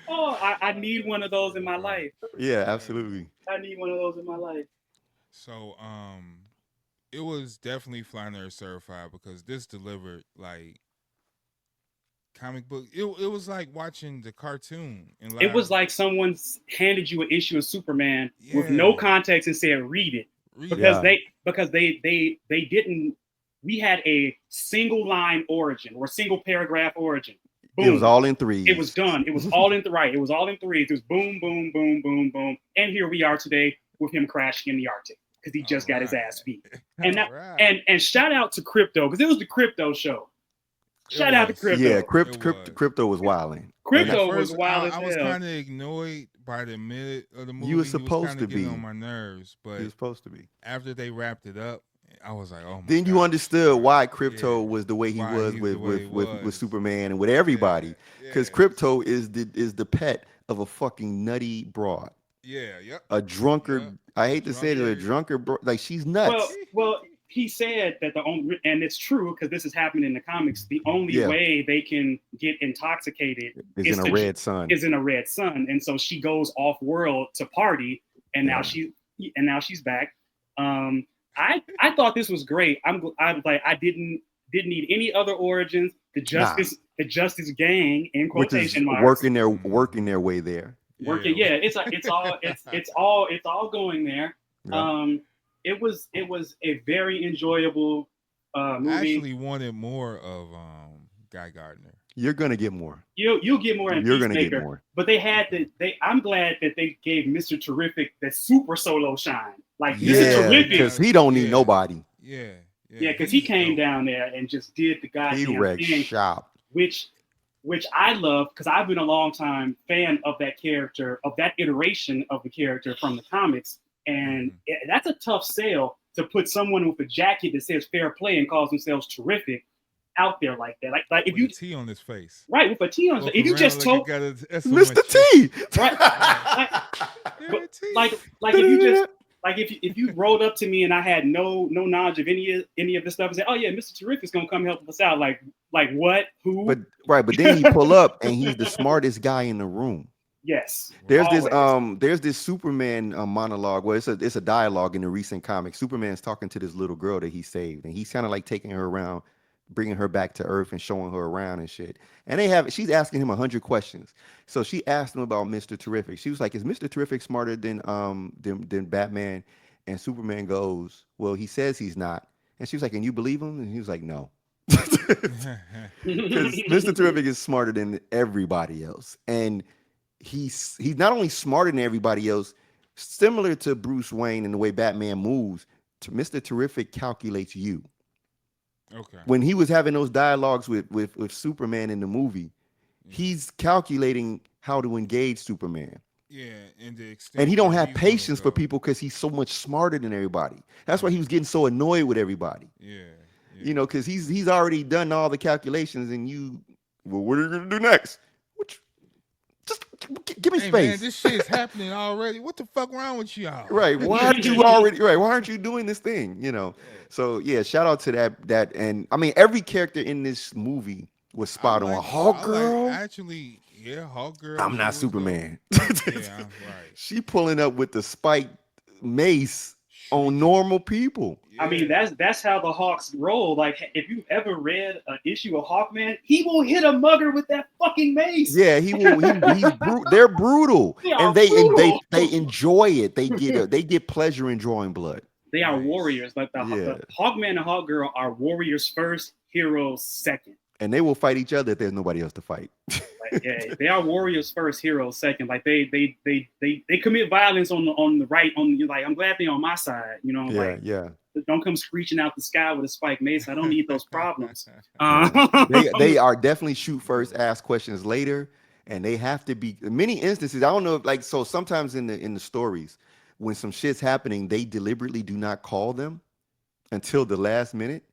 Oh, I need one of those in my life. Yeah, absolutely. I need one of those in my life. So, it was definitely Fly Nerd certified because this delivered like comic book. It was like watching the cartoon and It was like someone handed you an issue of Superman with Yeah. no context and said, "Read it," read because Yeah. they didn't. We had a single line origin or single paragraph origin. Boom. It was all in threes. It was done. It was all in the right. It was all in threes. It was boom, boom, boom, boom, boom, and here we are today with him crashing in the Arctic because he just got his ass beat. And that, Alright. and shout out to Crypto because it was the Crypto show. Shout out to was. Crypto. Yeah, It was. crypto was wilding. Crypto At was first, wild I as was hell. kind of annoyed by the mid of the movie. You were He supposed kinda to getting be. on my nerves, but He was supposed to be. after they wrapped it up, I was like, "Oh my!" Then you gosh, understood bro. why Crypto Yeah. was the way he Why was he's with the way he with was. Superman and with everybody. Because Yeah. Crypto is the pet of a fucking nutty broad. Yeah, yep. A drunkard. Yep. I hate to say it, a Drunkard. drunkard bro. Like she's nuts. Well, he said that the only, and it's true because this is happening in the comics. The only Yeah. way they can get intoxicated is in a red sun. is in a red sun, and so she goes off world to party, and now she's back. I thought this was great. I like I didn't need any other origins. The Justice Gang in Which is quotation marks working their way there. working. Yeah, it's all going there. Yeah. It was a very enjoyable movie. I actually wanted more of Guy Gardner. You're gonna get more. You'll get more in You're gonna get Peacemaker, more. but I'm glad that they gave Mr. Terrific that super solo shine. Like Mr. Yeah, Terrific, because he don't need Yeah. nobody. Yeah. yeah, because he he's came dope. down there and just did the He goddamn wrecked thing, shop. which I love because I've been a long time fan of that character, of that iteration of the character from the comics, and that's a tough sell to put someone with a jacket that says fair play and calls themselves terrific out there like that. Like if With you a T on his face. right with a T on, Walk if you around just like told he got a S on Mr. my chest. T. right, Yeah, T. like if you just like if you rolled up to me and I had no knowledge of any of this stuff and said, oh yeah, Mr. Terrific's gonna come help us out, like what, who? But then he pull up and he's the smartest guy in the room. Yes, There's always. this Superman monologue. Well, it's a dialogue in the recent comic. Superman's talking to this little girl that he saved, and he's kind of like taking her around, bringing her back to Earth and showing her around and shit. And she's asking him 100 questions. So she asked him about Mr. Terrific. She was like, "Is Mr. Terrific smarter than Batman?" And Superman goes, "Well, he says he's not." And she was like, "And you believe him?" And he was like, "No." Because Mr. Terrific is smarter than everybody else, and he's not only smarter than everybody else, similar to Bruce Wayne in the way Batman moves. Mr. Terrific calculates you. Okay. When he was having those dialogues with Superman in the movie, he's calculating how to engage Superman. Yeah, and the extent And he don't that have he's gonna patience for go. people because he's so much smarter than everybody. That's why he was getting so annoyed with everybody. Yeah. You know, because he's already done all the calculations, and well, what are you gonna do next? Just give me Hey space. man, this shit's happening already. What the fuck wrong with y'all? Right. Why aren't you already right? Why aren't you doing this thing? You know. So yeah, shout out to that. And I mean, every character in this movie was spot on. Hawk Girl. Actually, yeah, Hawk Girl. I'm she not was Superman. dope. Yeah, right. She pulling up with the spiked mace on normal people. I mean, that's how the Hawks roll. Like, if you've ever read an issue of Hawkman, he will hit a mugger with that fucking mace. Yeah, he will. They're brutal, They are and they brutal. enjoy it. They get pleasure in drawing blood. They are Nice. warriors. Like the Hawkman and Hawkgirl are warriors first, heroes second. And they will fight each other if there's nobody else to fight. Like, yeah, they are warriors first, heroes second. Like they commit violence on the right. Like, I'm glad they're on my side. You know, don't come screeching out the sky with a spike mace. I don't need those problems. They are definitely shoot first, ask questions later, and they have to be. In many instances, I don't know, like, so sometimes in the stories, when some shit's happening, they deliberately do not call them until the last minute.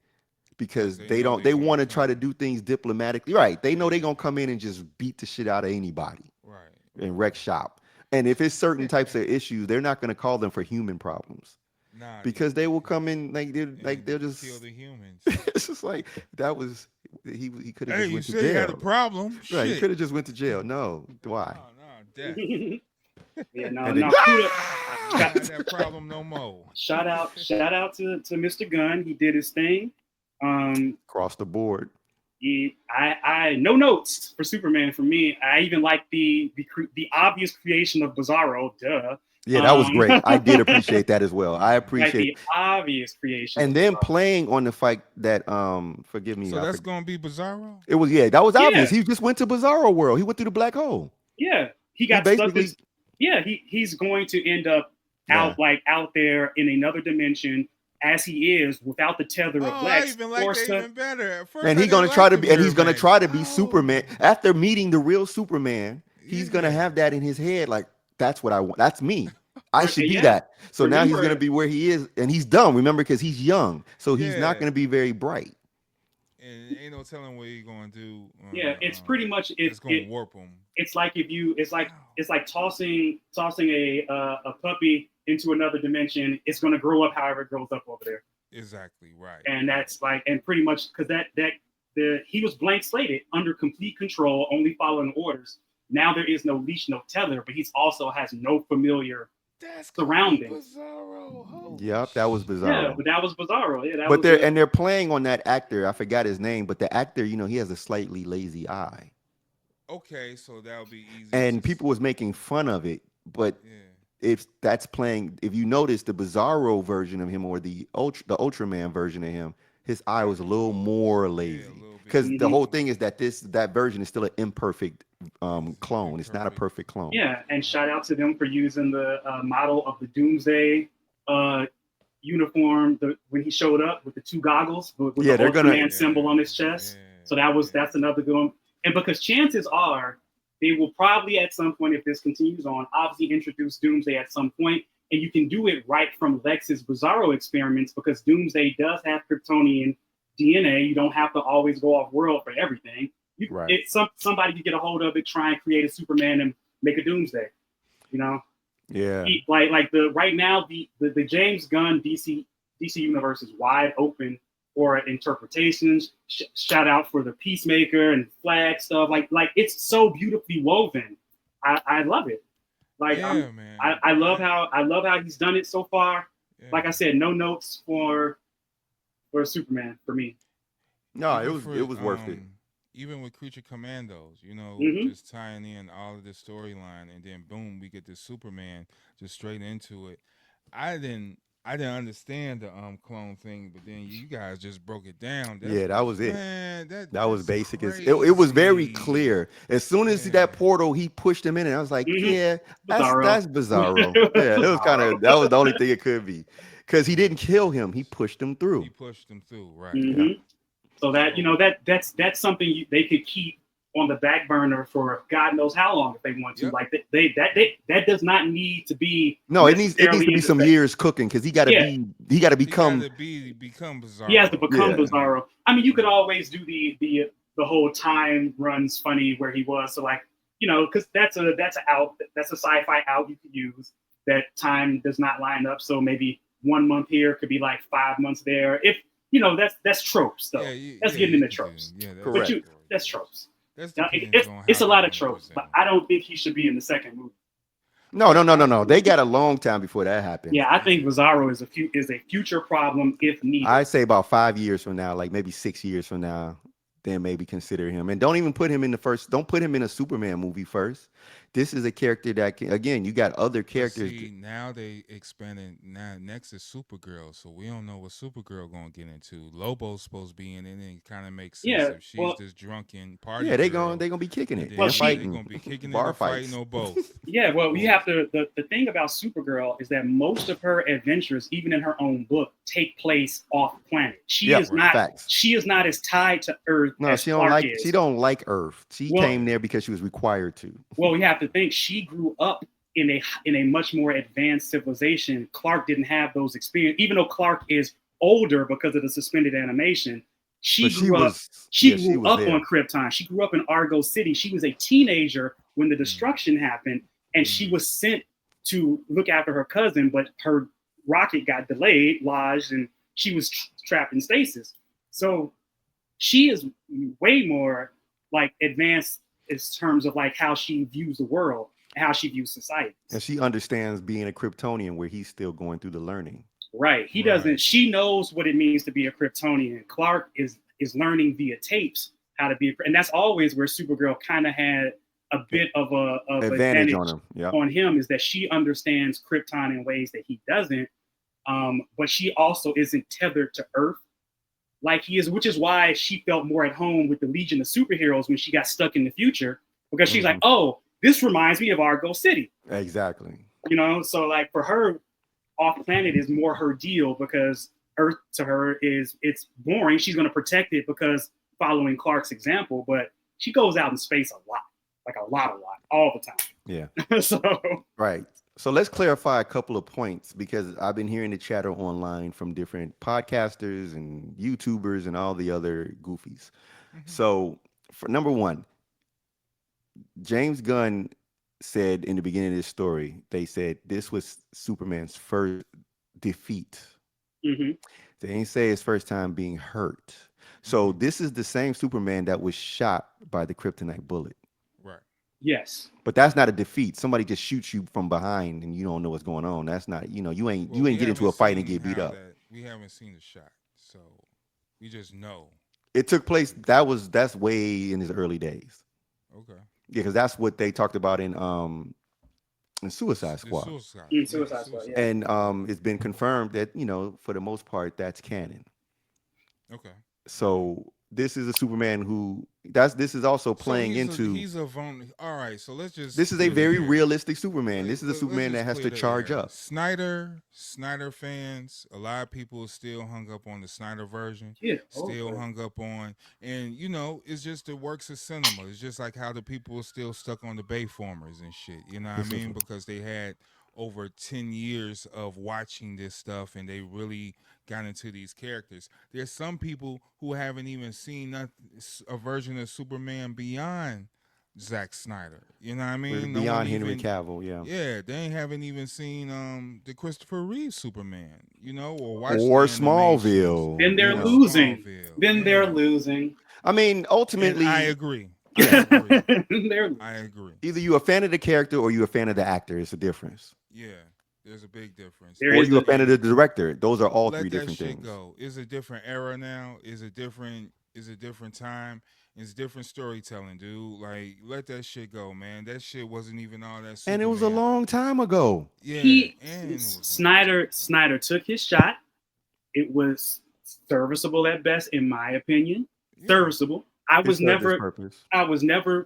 Because they want to try to do things diplomatically. Right. They know they're going to come in and just beat the shit out of anybody. Right. And wreck shop. And if it's certain types of issues, they're not going to call them for human problems. Nah, because they will come in they'll just kill the humans. It's just like that was he could have just went to jail. You had a problem. Right, Shit. he could have just went to jail. No, why? No, death. Yeah, And no. Not that problem no more. Shout out to Mr. Gunn. He did his thing. Across the board. I no notes for Superman for me. I even like the obvious creation of Bizarro. Duh. Yeah, that was great. I did appreciate that as well. I appreciate like the obvious creation. And then playing on the fight that forgive me. So that's gonna be Bizarro? It was, that was obvious. He just went to Bizarro world. He went through the black hole. Yeah. He got basically stuck. He's going to end up out there in another dimension as he is without the tether of Lex. Even better. And he's gonna try to be, Superman. After meeting the real Superman, he's gonna have that in his head, like, that's what I want. That's me. I should be that. So now he's gonna be where he is, and he's dumb. Remember, because he's young, so he's not gonna be very bright. And ain't no telling what he's gonna do. It's pretty much it's gonna warp him. It's like it's like tossing a puppy into another dimension. It's gonna grow up however it grows up over there. Exactly right. And that's pretty much because he was blank slated under complete control, only following orders. Now there is no leash, no tether, but he also has no familiar surroundings. Yep, that was Bizarro. Yeah, but that was Bizarro. Yeah, but they're playing on that actor. I forgot his name, but the actor, he has a slightly lazy eye. Okay, so that'll be easy. And people was making fun of it, but if that's playing, if you notice the Bizarro version of him or the Ultraman version of him, his eye was a little more lazy. Because the whole thing is that that version is still an imperfect clone. It's not a perfect clone. Yeah, and shout out to them for using the model of the Doomsday uniform when he showed up with the two goggles with the Ultraman symbol on his chest. So that's another good one. And because chances are they will probably at some point, if this continues on, obviously introduce Doomsday at some point, and you can do it right from Lex's Bizarro experiments because Doomsday does have Kryptonian DNA. You don't have to always go off world for everything. Somebody can get a hold of it, try and create a Superman and make a Doomsday. Yeah. Right now the James Gunn DC universe is wide open for interpretations. Shout out for the Peacemaker and Flag stuff. Like it's so beautifully woven. I love it. Man. I love how he's done it so far. Yeah. Like I said, no notes for Superman for me. No, it was worth it. Even with Creature Commandos, just tying in all of the storyline, and then boom, we get the Superman just straight into it. I didn't understand the clone thing, but then you guys just broke it down. That was it. Man, that was basic. It was very clear. As soon as that portal, he pushed him in, and I was like, that's Bizarro. Yeah, that was the only thing it could be. Because he didn't kill him, he pushed him through. Right. Mm-hmm. Yeah. So that's something they could keep on the back burner for God knows how long if they want to. Yep. Like that does not need to be. No, it needs to be some years cooking because he got to become Bizarro. He has to become Bizarro. I mean, you could always do the whole time runs funny where he was. So because that's a sci-fi out you could use. That time does not line up. So maybe 1 month here could be like 5 months there. If that's tropes though. That's getting into tropes. Yeah, correct. That's tropes. It's a lot of tropes, but I don't think he should be in the second movie. No. They got a long time before that happened. Yeah, I think Bizarro is a future problem if needed. I say about 5 years from now, like maybe 6 years from now, then maybe consider him. And don't even put him in the first. Don't put him in a Superman movie first. This is a character that can, again, you got other But characters. see, now they expanded. Now next is Supergirl, so we don't know what Supergirl gonna get into. Lobo's supposed to be in it, and it kind of makes sense Yeah, if she's well, this drunken party Yeah, girl, they gonna be kicking and it well, then and she they're fighting, gonna be kicking it bar or fighting fights. or both. yeah, well, you Or have to. The thing about Supergirl is that most of her adventures, even in her own book, take place off planet. Yeah, Right. facts. She is not as tied to Earth No, as Clark she is. don't like Earth. She Well, came there because she was required to. well, we have to think she grew up in a much more advanced civilization. Clark didn't have those experiences, even though Clark is older because of the suspended animation. She But she grew up. was, She yeah, she grew was up there. on Krypton. She grew up in Argo City. She was a teenager when the Mm. destruction happened, and she was sent to look after her cousin, but her rocket got delayed, lodged, and she was trapped in stasis. So she is way more like advanced in terms of like how she views the world, how she views society. And she understands being a Kryptonian where he's still going through the learning. Right. He Right. doesn't. She knows what it means to be a Kryptonian. Clark is learning via tapes how to be, and that's always where Supergirl kind of had a bit of a Advantage on him. Yeah. on him is that she understands Krypton in ways that he doesn't. But she also isn't tethered to Earth like he is, which is why she felt more at home with the Legion of Superheroes when she got stuck in the future, because she's like, oh, this reminds me of Argo City. Exactly. You know, so like for her, off planet is more her deal because Earth to her is it's boring. She's going to protect it because following Clark's example, but she goes out in space a lot, like a lot, all the time. Yeah. So Right. So let's clarify a couple of points because I've been hearing the chatter online from different podcasters and YouTubers and all the other goofies. So for number one, James Gunn said in the beginning of this story, they said this was Superman's first defeat. mhm. They ain't say his first time being hurt. So this is the same Superman that was shot by the kryptonite bullet. Right. Yes. But that's not a defeat. Somebody just shoots you from behind and you don't know what's going on. That's not, you Well, ain't we get into haven't a fight and seen get beat how up. we haven't seen the shot, so we just know. It took place, that's way in his early days. Okay. Yeah, because that's what they talked about in Suicide The Squad. Suicide. Suicide Squad, yeah. And it's been confirmed that, for the most part, that's canon. Okay. So this is a Superman who this is also playing into he's a all right, so let's just this is a clear the very air. realistic Superman. This is a Let's Superman just that has clear to the charge air. up. Snyder fans, a lot of people still hung up on the Snyder version. Yeah. Still Okay. hung up on, and it's just the works of cinema. It's just like how the people are still stuck on the Bayformers and shit. You know what I mean? Because they had over 10 years of watching this stuff and they really got into these characters. There's some people who haven't even seen a version of Superman beyond Zack Snyder. You know what I mean? No one Beyond Henry even, Cavill, yeah. yeah, they haven't even seen the Christopher Reeve Superman, or watched Or the animations. Smallville. Then they're you know. losing. Smallville, Then they're yeah. losing. I mean, And ultimately, I agree. I agree. They're I agree. either you're a fan of the character or you're a fan of the actor. It's a difference. Yeah, there's a big difference. There Or is you're a a- fan of the director. Those are all Let three that different shit things. go. It's a different era now. It's a different time. It's different storytelling, dude. Like, let that shit go, man. That shit wasn't even all that. And it was a Superman. long time ago. Yeah, he and it was Snyder took his shot. It was serviceable at best, in my opinion. Yeah. Serviceable. I It was served its never purpose.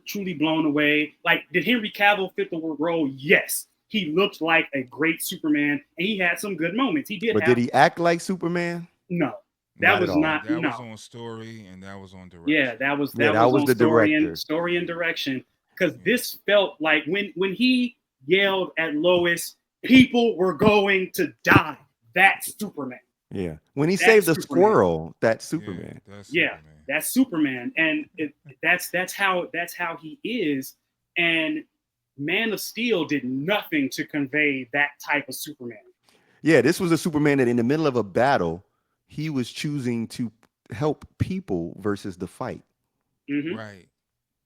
truly blown away. Like, did Henry Cavill fit the role? Yes. He looked like a great Superman, and he had some good moments. He did But have did he act like Superman? no. Not That at was all. not That no. was on story and that was on direction. Yeah, that was Yeah, that was on the director. story and direction. Because this felt like when he yelled at Lois, people were going to die. That's Superman. Yeah. When he That's saved the Superman. squirrel, that's Superman. Yeah, that's Yeah, Superman. that's Superman, and that's how he is. And Man of Steel did nothing to convey that type of Superman. Yeah, this was a Superman that in the middle of a battle, he was choosing to help people versus the fight. Mhm. Right.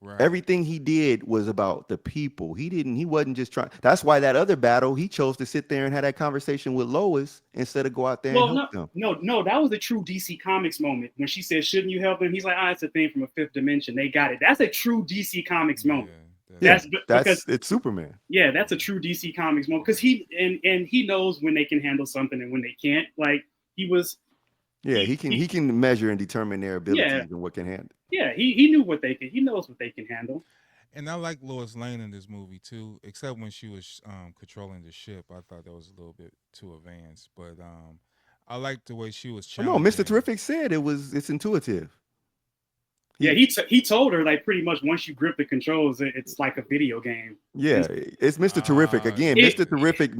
Right. Everything he did was about the people. He wasn't just trying. That's why that other battle, he chose to sit there and have that conversation with Lois instead of go out there and Well, help them. no, that was a true DC Comics moment when she said, "Shouldn't you help him?" He's like, "Ah, it's a thing from a fifth dimension. They got it." That's a true DC Comics moment. Yeah, Because it's Superman. yeah, that's a true DC Comics moment because he knows when they can handle something and when they can't. Like he was. Yeah, he can measure and determine their abilities and what can handle. Yeah, he knew what they could. He knows what they can handle. And I like Lois Lane in this movie too, except when she was controlling the ship. I thought that was a little bit too advanced, but I liked the way she was Oh, no, challenging. Mr. Terrific said it's intuitive. Yeah, he told her like pretty much once you grip the controls, it's like a video game. Yeah, it's Mr. Terrific again. Mr. Terrific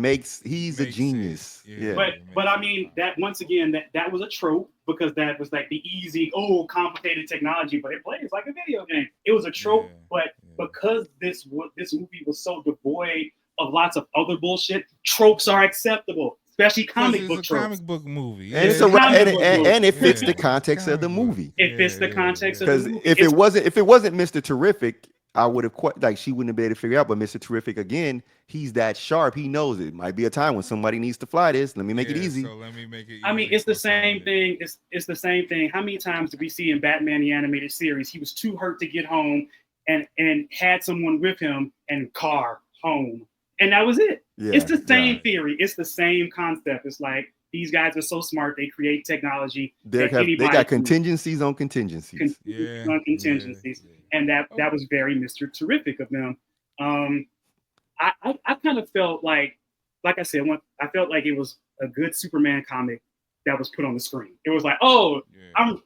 he's a genius. Yeah. But I mean that once again that was a trope because that was like the easy complicated technology, but it plays like a video game. It was a trope, but because this movie was so devoid of lots of other bullshit, tropes are acceptable. Especially comic book tropes. Comic book movie, and it fits the context of the movie. It fits the context of the movie. Because if it wasn't Mr. Terrific, I would have she wouldn't have been able to figure out. But Mr. Terrific again, he's that sharp. He knows it might be a time when somebody needs to fly this. Let me make it easy. So let me make it. I mean, it's the same thing. It's the same thing. How many times did we see in Batman the animated series? He was too hurt to get home, and had someone with him and car home. And that was it. Yeah, it's the same theory. It's the same concept. It's like these guys are so smart. They create technology. They got contingencies on contingencies. On contingencies. And that was very Mr. Terrific of them. I kind of felt like I said, I felt like it was a good Superman comic that was put on the screen. It was like,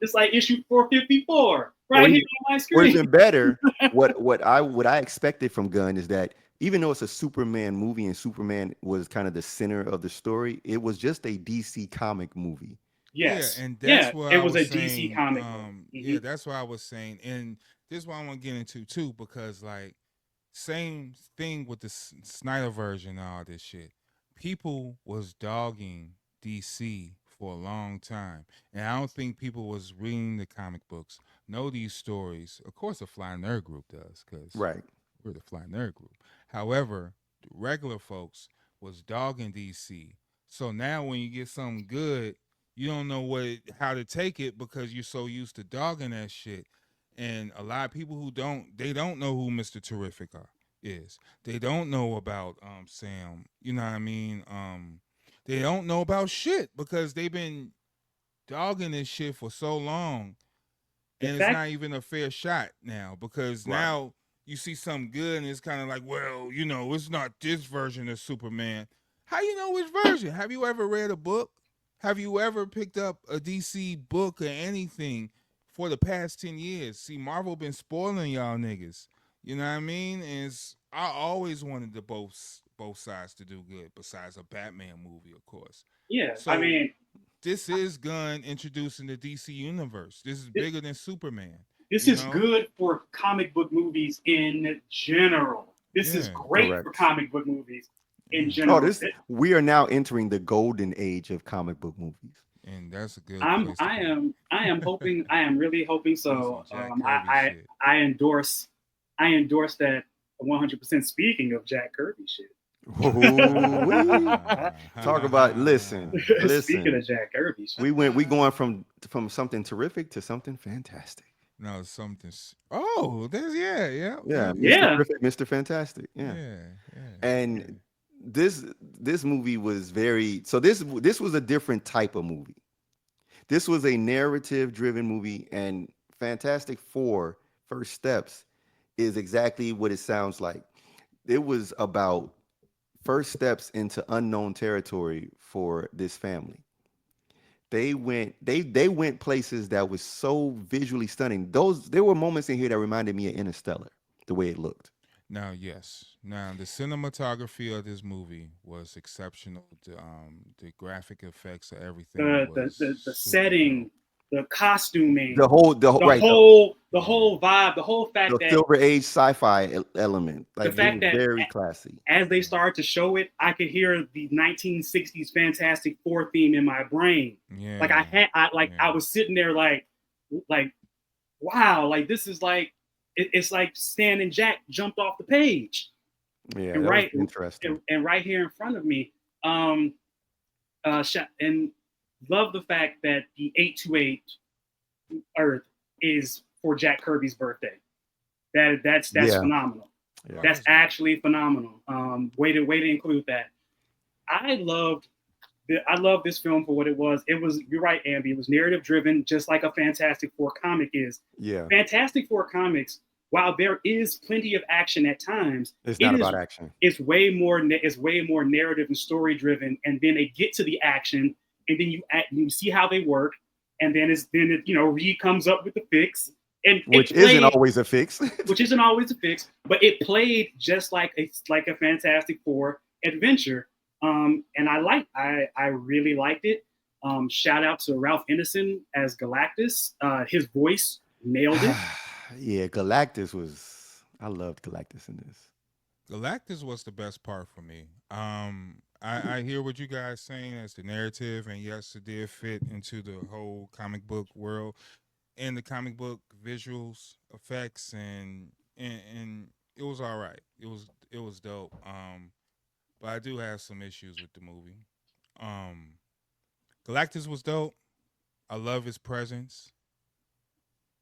it's like issue 454 right here on my screen. Or even better, what I expected from Gunn is that even though it's a Superman movie and Superman was kind of the center of the story, it was just a DC comic movie. Yes. Yeah, and that's what it was a DC comic. Yeah, that's what I was saying. And this is what I want to get into too, because like same thing with the Snyder version and all this shit. People was dogging DC for a long time. And I don't think people was reading the comic books, know these stories. Of course the Fly Nerd Group does, because we're the Fly Nerd Group. However, regular folks was dogging DC. So now when you get something good, you don't know how to take it because you're so used to dogging that shit. And a lot of people who don't know who Mr. Terrific is. They don't know about Sam. You know what I mean? They don't know about shit because they've been dogging this shit for so long. And it's not even a fair shot now because now you see something good and it's kind of like, well, it's not this version of Superman. How you know which version? Have you ever read a book? Have you ever picked up a DC book or anything for the past 10 years? See, Marvel been spoiling y'all niggas. You know what I mean? And I always wanted both sides to do good besides a Batman movie, of course. Yeah, so, I mean, this is Gunn introducing the DC universe. This is bigger than Superman. This is good for comic book movies in general. This is great for comic book movies in general. We are now entering the golden age of comic book movies. And that's a good. I am hoping. I am really hoping so. I endorse that 100%. Speaking of Jack Kirby shit. Talk about listen. Speaking of Jack Kirby shit. We going from something terrific to something fantastic. No, something. Oh, there's Mr. Fantastic. Yeah. And this movie was very. So this was a different type of movie. This was a narrative-driven movie, and Fantastic Four: First Steps is exactly what it sounds like. It was about first steps into unknown territory for this family. They went places that was so visually stunning. There were moments in here that reminded me of Interstellar, the way it looked. Now, yes. Now, the cinematography of this movie was exceptional. The graphic effects of everything. The setting, the costuming, the whole vibe, the whole fact that Silver Age sci-fi element, like the fact that very classy. As they started to show it, I could hear the 1960s Fantastic Four theme in my brain. Yeah. Like I was sitting there like, wow, like this is like it's like Stan and Jack jumped off the page. Yeah, And that right, was interesting. and right here in front of me, and love the fact that the 828 Earth is for Jack Kirby's birthday. That's Yeah. phenomenal. Yeah. That's actually phenomenal. Way to include that. I love this film for what it was. It was, you're right, Amby. It was narrative driven, just like a Fantastic Four comic is. Yeah. Fantastic Four comics, while there is plenty of action at times, It's not about action. It's way more narrative and story driven. And then they get to the action, and then you see how they work, and then Reed comes up with the fix. And which isn't always a fix. Which isn't always a fix, but it played just like a Fantastic Four adventure. And I really liked it. Shout out to Ralph Ineson as Galactus. His voice nailed it. Yeah, Galactus was. I loved Galactus in this. Galactus was the best part for me. I hear what you guys saying as the narrative, and yes, it did fit into the whole comic book world and the comic book visuals, effects, and it was all right. It was dope. But I do have some issues with the movie. Galactus was dope. I love his presence,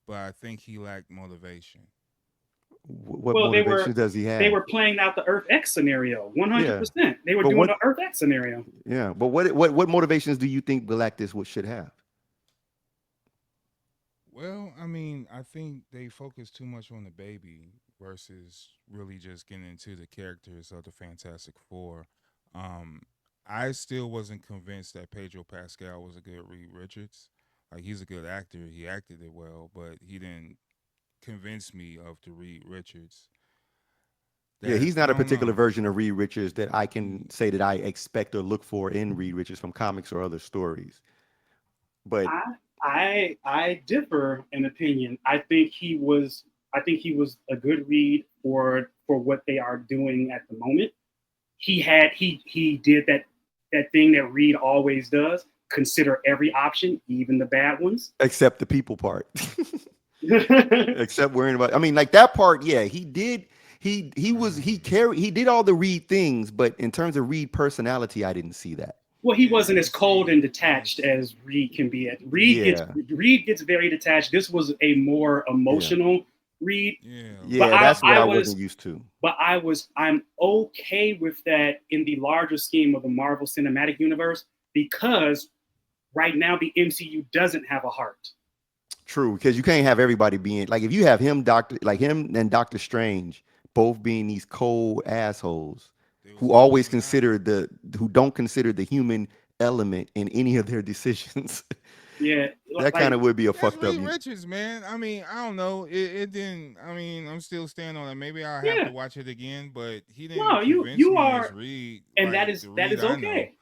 but I think he lacked motivation. What motivation does he have? They were playing out the Earth X scenario, 100%. They were doing the Earth X scenario. Yeah, but what motivations do you think Galactus should have? Well, I mean, I think they focus too much on the baby versus really just getting into the characters of the Fantastic Four. I still wasn't convinced that Pedro Pascal was a good Reed Richards. Like, he's a good actor, he acted it well, but he didn't convince me of the Reed Richards. Yeah, he's not a particular version of Reed Richards that I can say that I expect or look for in Reed Richards from comics or other stories. But I differ in opinion. I think he was a good Reed for what they are doing at the moment. He did that thing that Reed always does: consider every option, even the bad ones, except the people part. Except worrying about. I mean, like that part. Yeah, he did. He did all the Reed things, but in terms of Reed personality, I didn't see that. Well, he wasn't as cold and detached as Reed can be. Reed gets very detached. This was a more emotional Reed. Yeah, that's what I wasn't used to. But I'm okay with that in the larger scheme of the Marvel Cinematic Universe, because right now the MCU doesn't have a heart. True, because you can't have everybody being like, if you have him and Doctor Strange both being these cold assholes who always who don't consider the human element in any of their decisions. Yeah, that kind of would be a fucked up. Richards, man. I mean, I don't know. It didn't. I mean, I'm still standing on it. Maybe I'll have to watch it again. But he didn't. No, you are. Reed, and that is okay.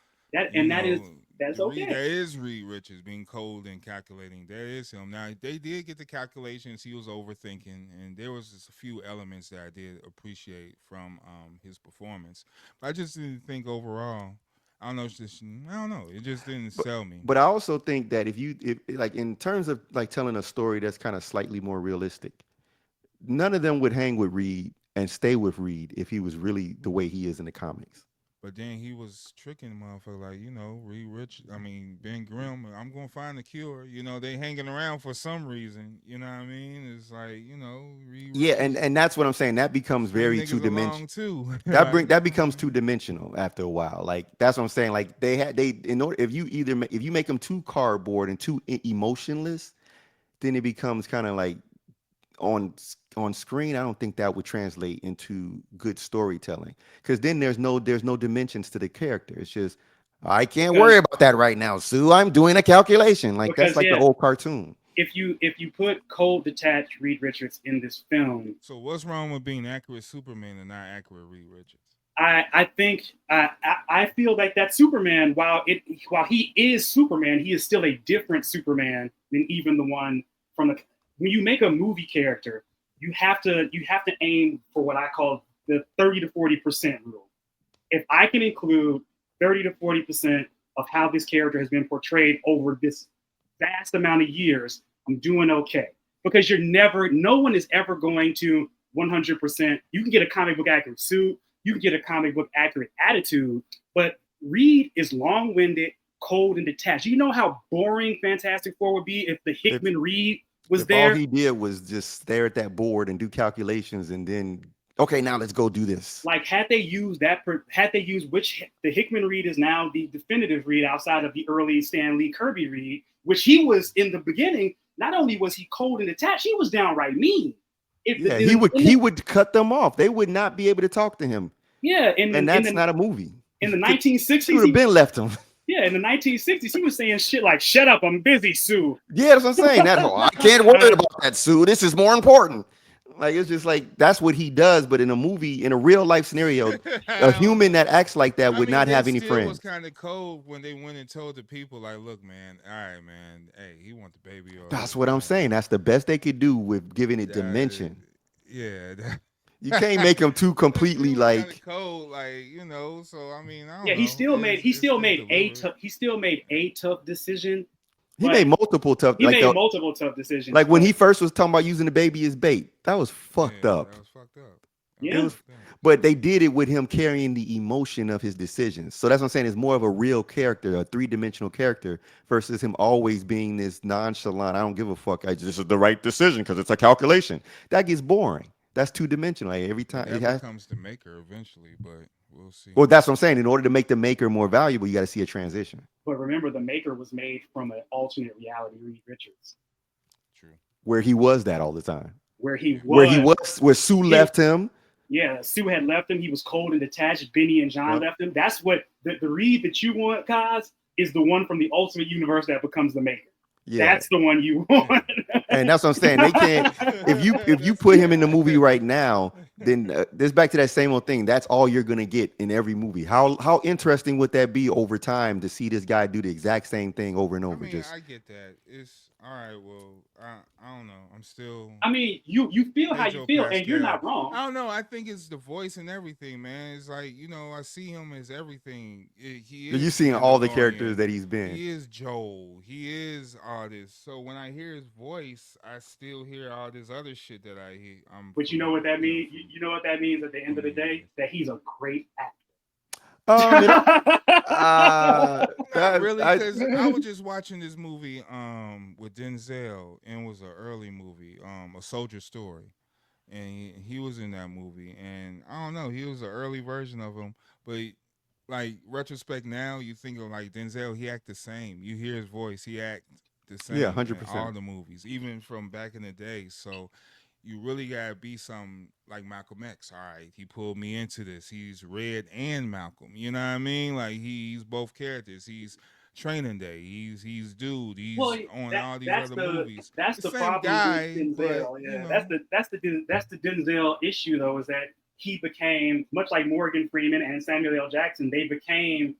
That's okay. That is Reed Richards being cold and calculating. That is him. Now, they did get the calculations. He was overthinking, and there was just a few elements that I did appreciate from his performance. But I just didn't think overall. I don't know. I don't know. It just didn't sell me. But I also think that if like in terms of like telling a story that's kind of slightly more realistic, none of them would hang with Reed and stay with Reed if he was really the way he is in the comics. But then he was tricking the motherfucker, like, Reed Richards. I mean, Ben Grimm. I'm gonna find the cure. They hanging around for some reason. You know what I mean? It's like, Reed yeah, and that's what I'm saying. That becomes very two-dimensional too. That becomes two-dimensional after a while. Like, that's what I'm saying. Like, if you make them too cardboard and too emotionless, then it becomes kind of like on screen. I don't think that would translate into good storytelling, because then there's no dimensions to the character. It's just, I can't worry about that right now, Sue. I'm doing a calculation. Like, that's like the old cartoon. If you put cold, detached Reed Richards in this film, so what's wrong with being accurate Superman and not accurate Reed Richards? I think I feel like that Superman, while he is Superman, he is still a different Superman than even the one from the. When you make a movie character, you have to aim for what I call the 30 to 40% rule. If I can include 30 to 40% of how this character has been portrayed over this vast amount of years, I'm doing okay. because no one is ever going to 100%. You can get a comic book accurate suit, you can get a comic book accurate attitude, but Reed is long-winded, cold, and detached. You know how boring Fantastic Four would be if the Hickman Reed was if all there. he did was just stare at that board and do calculations and then, okay, now let's go do this. Like had they used which the Hickman Reed is now the definitive Reed outside of the early Stan Lee Kirby Reed, which he was in the beginning. Not only was he cold and detached, he was downright mean. He would cut them off. They would not be able to talk to him. Yeah, and that's not a movie. In the 1960s, he would have been left him. Yeah, in the 1960s, he was saying shit like, "Shut up, I'm busy, Sue." Yeah, that's what I'm saying. That whole, I can't worry about that, Sue. This is more important. Like, it's just like that's what he does. But in a movie, in a real life scenario, a human that acts like that would not have any friends. It was kind of cold when they went and told the people, like, "Look, man, all right, man, hey, he want the baby." That's what I'm saying. That's the best they could do with giving it dimension. Yeah. You can't make him too completely like cold, like, you know. So I mean, I don't know. He still made a tough decision. He made multiple tough. Multiple tough decisions. Like when he first was talking about using the baby as bait, that was fucked up. That was fucked up. Yeah. But they did it with him carrying the emotion of his decisions. So that's what I'm saying. It's more of a real character, a 3-dimensional character, versus him always being this nonchalant. I don't give a fuck. This is the right decision because it's a calculation. That gets boring. That's 2-dimensional. Like every time it becomes the maker eventually, but we'll see. Well, that's what I'm saying. In order to make the maker more valuable, you got to see a transition. But remember, the maker was made from an alternate reality, Reed Richards. True. Where he was that all the time. Where Sue left him. Yeah, Sue had left him. He was cold and detached. Benny and John left him. That's what the Reed that you want, Kaz, is the one from the Ultimate Universe that becomes the maker. Yeah. That's the one you want. And that's what I'm saying. They can't. If you put him in the movie right now, then there's back to that same old thing. That's all you're gonna get in every movie. How interesting would that be over time to see this guy do the exact same thing over and over? I mean, I get that. It's all right. Well, I don't know. I'm still. I mean, you feel how you feel, and you're not wrong. I don't know. I think it's the voice and everything, man. It's like, you know, I see him as everything. He is. You're seeing all the characters that he's been. He is Joel. He is all this. So when I hear his voice, I still hear all this other shit that I hear. But you know what that means? You know what that means at the end of the day? That he's a great actor. Not really, because I was just watching this movie with Denzel, and it was an early movie, A Soldier Story, and he was in that movie, and I don't know, he was an early version of him, but like retrospect now, you think of like Denzel, he act the same. You hear his voice, he act the same. Yeah, 100%. In all the movies, even from back in the day. So you really gotta be some like Malcolm X. All right, he pulled me into this. He's Red and Malcolm. You know what I mean? Like he's both characters. He's Training Day. He's Dude. He's on all these other movies. That's the problem guy, with Denzel. but, Yeah, you know. that's the Denzel issue though, is that he became much like Morgan Freeman and Samuel L. Jackson. They became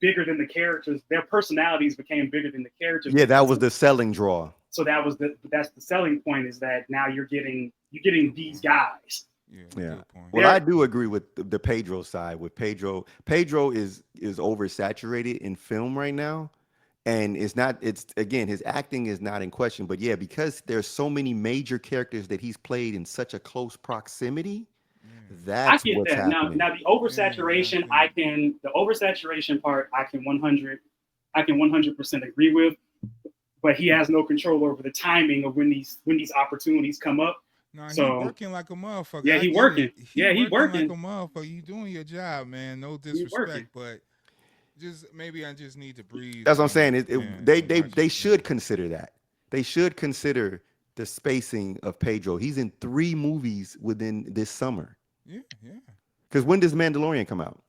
bigger than the characters. Their personalities became bigger than the characters. Yeah, that was the selling draw. So that's the selling point, is that now you're getting these guys. Yeah. Well, I do agree with the Pedro side. With Pedro is oversaturated in film right now, and it's again, his acting is not in question. But yeah, because there's so many major characters that he's played in such a close proximity. That's I get what's that. happening. Now the oversaturation, the oversaturation part, I can 100% agree with. But he has no control over the timing of when these opportunities come up. No, he's working like a motherfucker. Yeah, he's working. He's working like a motherfucker. You doing your job, man. No disrespect, but maybe I just need to breathe. That's what I'm saying. They should consider that. They should consider the spacing of Pedro. He's in 3 movies within this summer. Yeah. Because when does Mandalorian come out?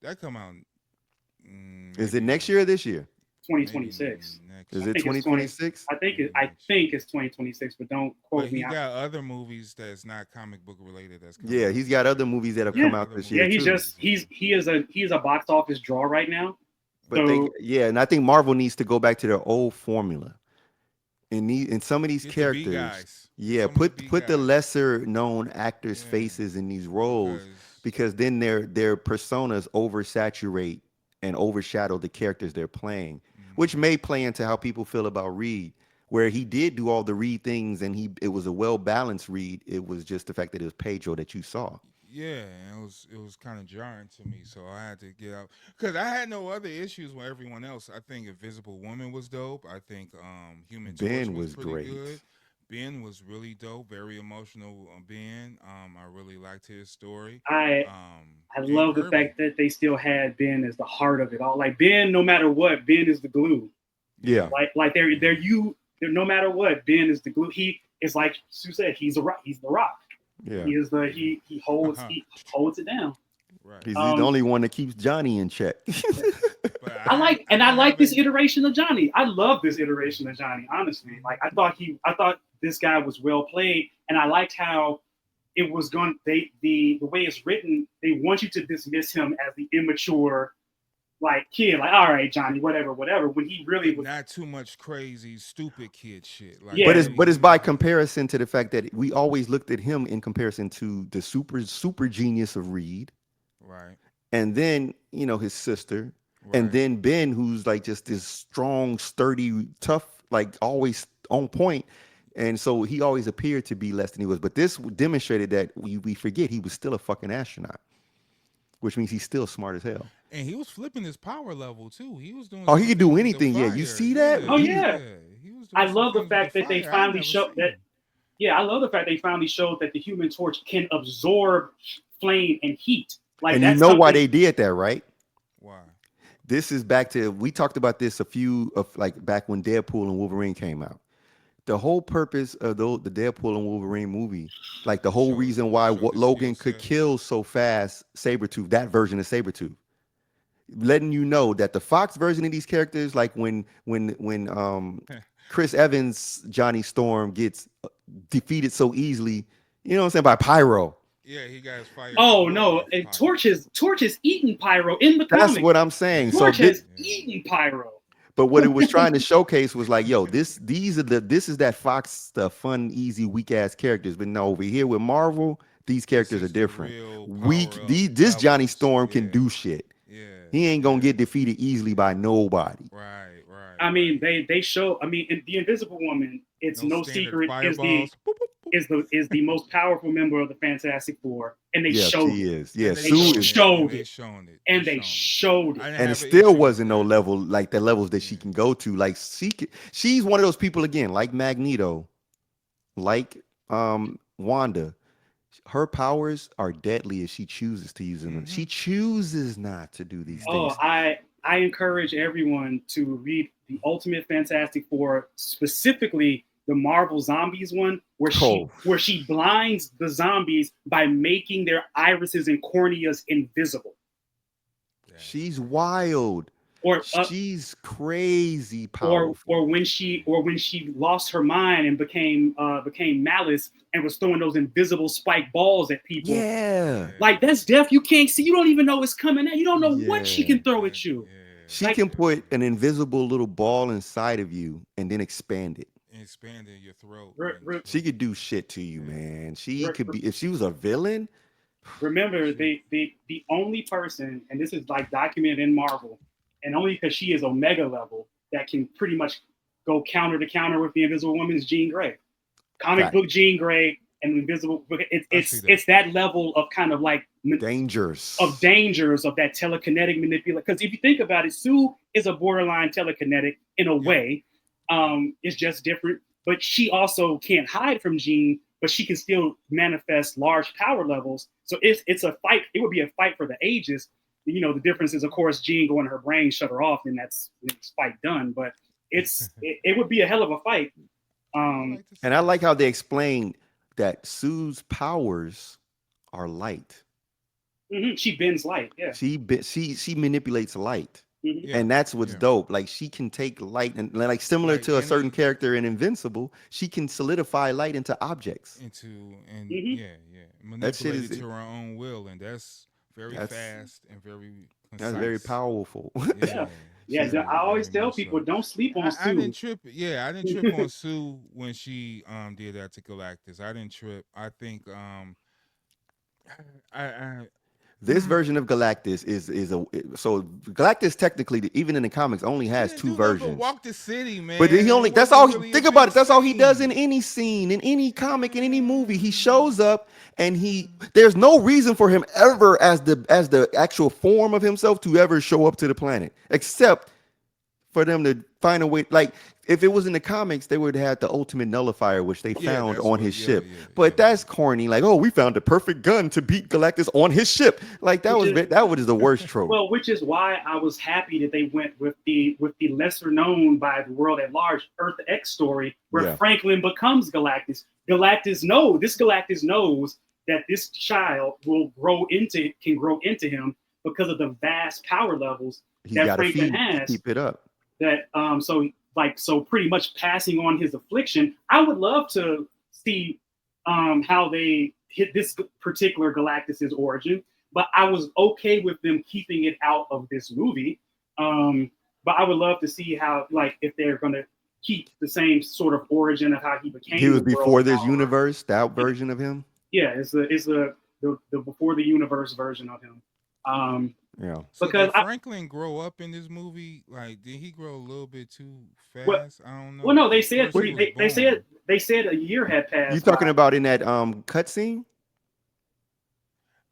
That come out. Is it next year or this year? 2026. Is it 2026? I think it's 2026, but don't quote me. He got other movies that's not comic book related. He's got other movies that have come out this year. Yeah, he is a box office draw right now. But and I think Marvel needs to go back to their old formula. In some of these characters, put the lesser known actors' faces in these roles, because then their personas oversaturate and overshadow the characters they're playing, which may play into how people feel about Reed. where he did do all the read things, and it was a well balanced read. It was just the fact that it was Pedro that you saw. Yeah, and it was kind of jarring to me, so I had to get out because I had no other issues with everyone else. I think Invisible Woman was dope. I think Human Torch Ben was was pretty great. good. Ben was really dope, very emotional. Ben, I really liked his story. I I And love the Kirby, fact that they still had Ben as the heart of it all. Like Ben, no matter what, Ben is the glue. Yeah, yeah, Like they're no matter what, Ben is the glue. He is like Sue said, he's a rock. He's the rock. yeah. He is the he holds it down. right. He's the Um, only one that keeps Johnny in check. But I I didn't like have this any. iteration of Johnny. I love this iteration of Johnny. Honestly, like I thought this guy was well played, and I liked how it was going. The way it's written, they want you to dismiss him as the immature like kid. Like, all right, Johnny, whatever, whatever. When he really But was, not too much crazy, stupid kid shit. Like But yeah, it's by comparison to the fact that we always looked at him in comparison to the super genius of Reed, right, and then his sister, and right. then Ben, who's like just this strong, sturdy, tough, like always on point. And so he always appeared to be less than he was. But this demonstrated that we forget he was still a fucking astronaut, which means he's still smart as hell. And he was flipping his power level too. He was doing Oh, he some could do things with the anything. Yeah, you fire. see that? Yeah, oh He yeah. yeah. He was I doing some love the things with the fact that they fire I finally never showed that. seen. Yeah, I love the fact they finally showed that the Human Torch can absorb flame and heat. Like and you that's know why something. they did that, right? Why? This is back to we talked about this a few of like back when Deadpool and Wolverine came out. The whole purpose of the Deadpool and Wolverine movie, like the whole Show reason why show the skill Logan could set. kill so fast Sabretooth, that version of Sabretooth, letting you know that the Fox version of these characters, like when Chris Evans Johnny Storm gets defeated so easily, you know what I'm saying, by Pyro. Yeah, he got his fire Oh all up no, in his and pocket. Torch is eating Pyro in the That's comics. what I'm saying. Yeah, So Torch has yeah. eaten Pyro. but what it was trying to showcase was like, yo, this is that Fox stuff, fun, easy, weak ass characters. But no, over here with Marvel, these This characters are is the different. real Weak. power up This Johnny levels. Storm can Yeah, do shit. yeah, He ain't gonna yeah. get defeated easily by nobody. Right, right, I mean, right. they show. I mean, in the Invisible Woman, it's No no standard secret fireballs. Boop, boop, boop. is the most powerful member of the Fantastic Four, and they Yeah, showed she it. is. Yeah, And they They Sue showing is, it. And showed they it, showing it. They and they showing it. showed I it. didn't and it have an still issue with wasn't no that. level like the levels that she Yeah. can go to. Like she's one of those people again, like Magneto, like Wanda. Her powers are deadly if she chooses to use them. Mm-hmm. She chooses not to do these Oh, things. Mm-hmm. I encourage everyone to read the Ultimate Fantastic Four, specifically the Marvel Zombies one, Oh, where she blinds the zombies by making their irises and corneas invisible. That's she's crazy. wild. Or She's crazy powerful. or when she lost her mind and became Malice and was throwing those invisible spike balls at people. Yeah. Like Yeah. that's death. You can't see. You don't even know it's coming at. You don't know what she Yeah. can throw That, at you. yeah. She Like can Yeah. put an invisible little ball inside of you and then expand it. Expanding your throat re, and re, She could do shit to you, yeah. man. She re, could be if she was a villain. remember She the only person, and this is like documented in Marvel, and only because she is Omega level that can pretty much go counter to counter with the Invisible Woman is Jean Grey. Comic Fact. book Jean Grey and Invisible. I see that. It's that level of kind of like of Dangerous. dangers of that telekinetic manipulation. Because if you think about it, Sue is a borderline telekinetic in a Yep. way. Yep. It's just different, but she also can't hide from Jean, but she can still manifest large power levels. So it's a fight. It would be a fight for the ages. You know, the difference is, of course, Jean going to her brain, shut her off, and that's fight done. But it would be a hell of a fight. I Um, like to And see I it. like how they explain that Sue's powers are light. she bends light. Yeah. She manipulates light. Mhm. Yeah. And that's what's Yeah. dope. Like she can take light and like similar Like to a certain any character in Invincible, she can solidify light into objects. into and Mhm. yeah, yeah. That shit Manipulate is it to her own will, and that's very that's fast and very that's very concise. powerful. Yeah. Yeah. Yeah. She's Very, I always very tell much people so. don't sleep on I Sue. didn't trip. Yeah, I didn't trip on Sue when she did that to Galactus. I didn't trip. I think I This version of Galactus is a so Galactus technically, even in the comics, only He has didn't two do nothing but versions. walk the city, man. But he and only it that's wasn't all he really a think about big it. That's all he does in scene. any scene, in any comic, in any movie. He shows up and there's no reason for him ever as the actual form of himself to ever show up to the planet, except for them to find a way. Like if it was in the comics, they would have had the ultimate nullifier, which they Yeah, found that's on what. his Yeah, ship. yeah, But yeah. that's corny. Like, oh, we found the perfect gun to beat Galactus on his ship. Like that Which was the worst trope. Well, which is why I was happy that they went with the lesser known by the world at large Earth X story, where Yeah. Franklin becomes Galactus. Galactus knows that this child can grow into him because of the vast power levels He's that got to Franklin has. keep it up. That so pretty much passing on his affliction. I would love to see how they hit this particular Galactus's origin, but I was okay with them keeping it out of this movie. But I would love to see how, like, if they're gonna keep the same sort of origin of how he became. He was the world before this power. universe, that version of him. Yeah, it's the before the universe version of him. Yeah. So Because did Franklin grow up in this movie? Like, did he grow a little bit too fast? Well- I don't know. well, no, they said First he was they said a year had passed. You talking by. about in that cutscene?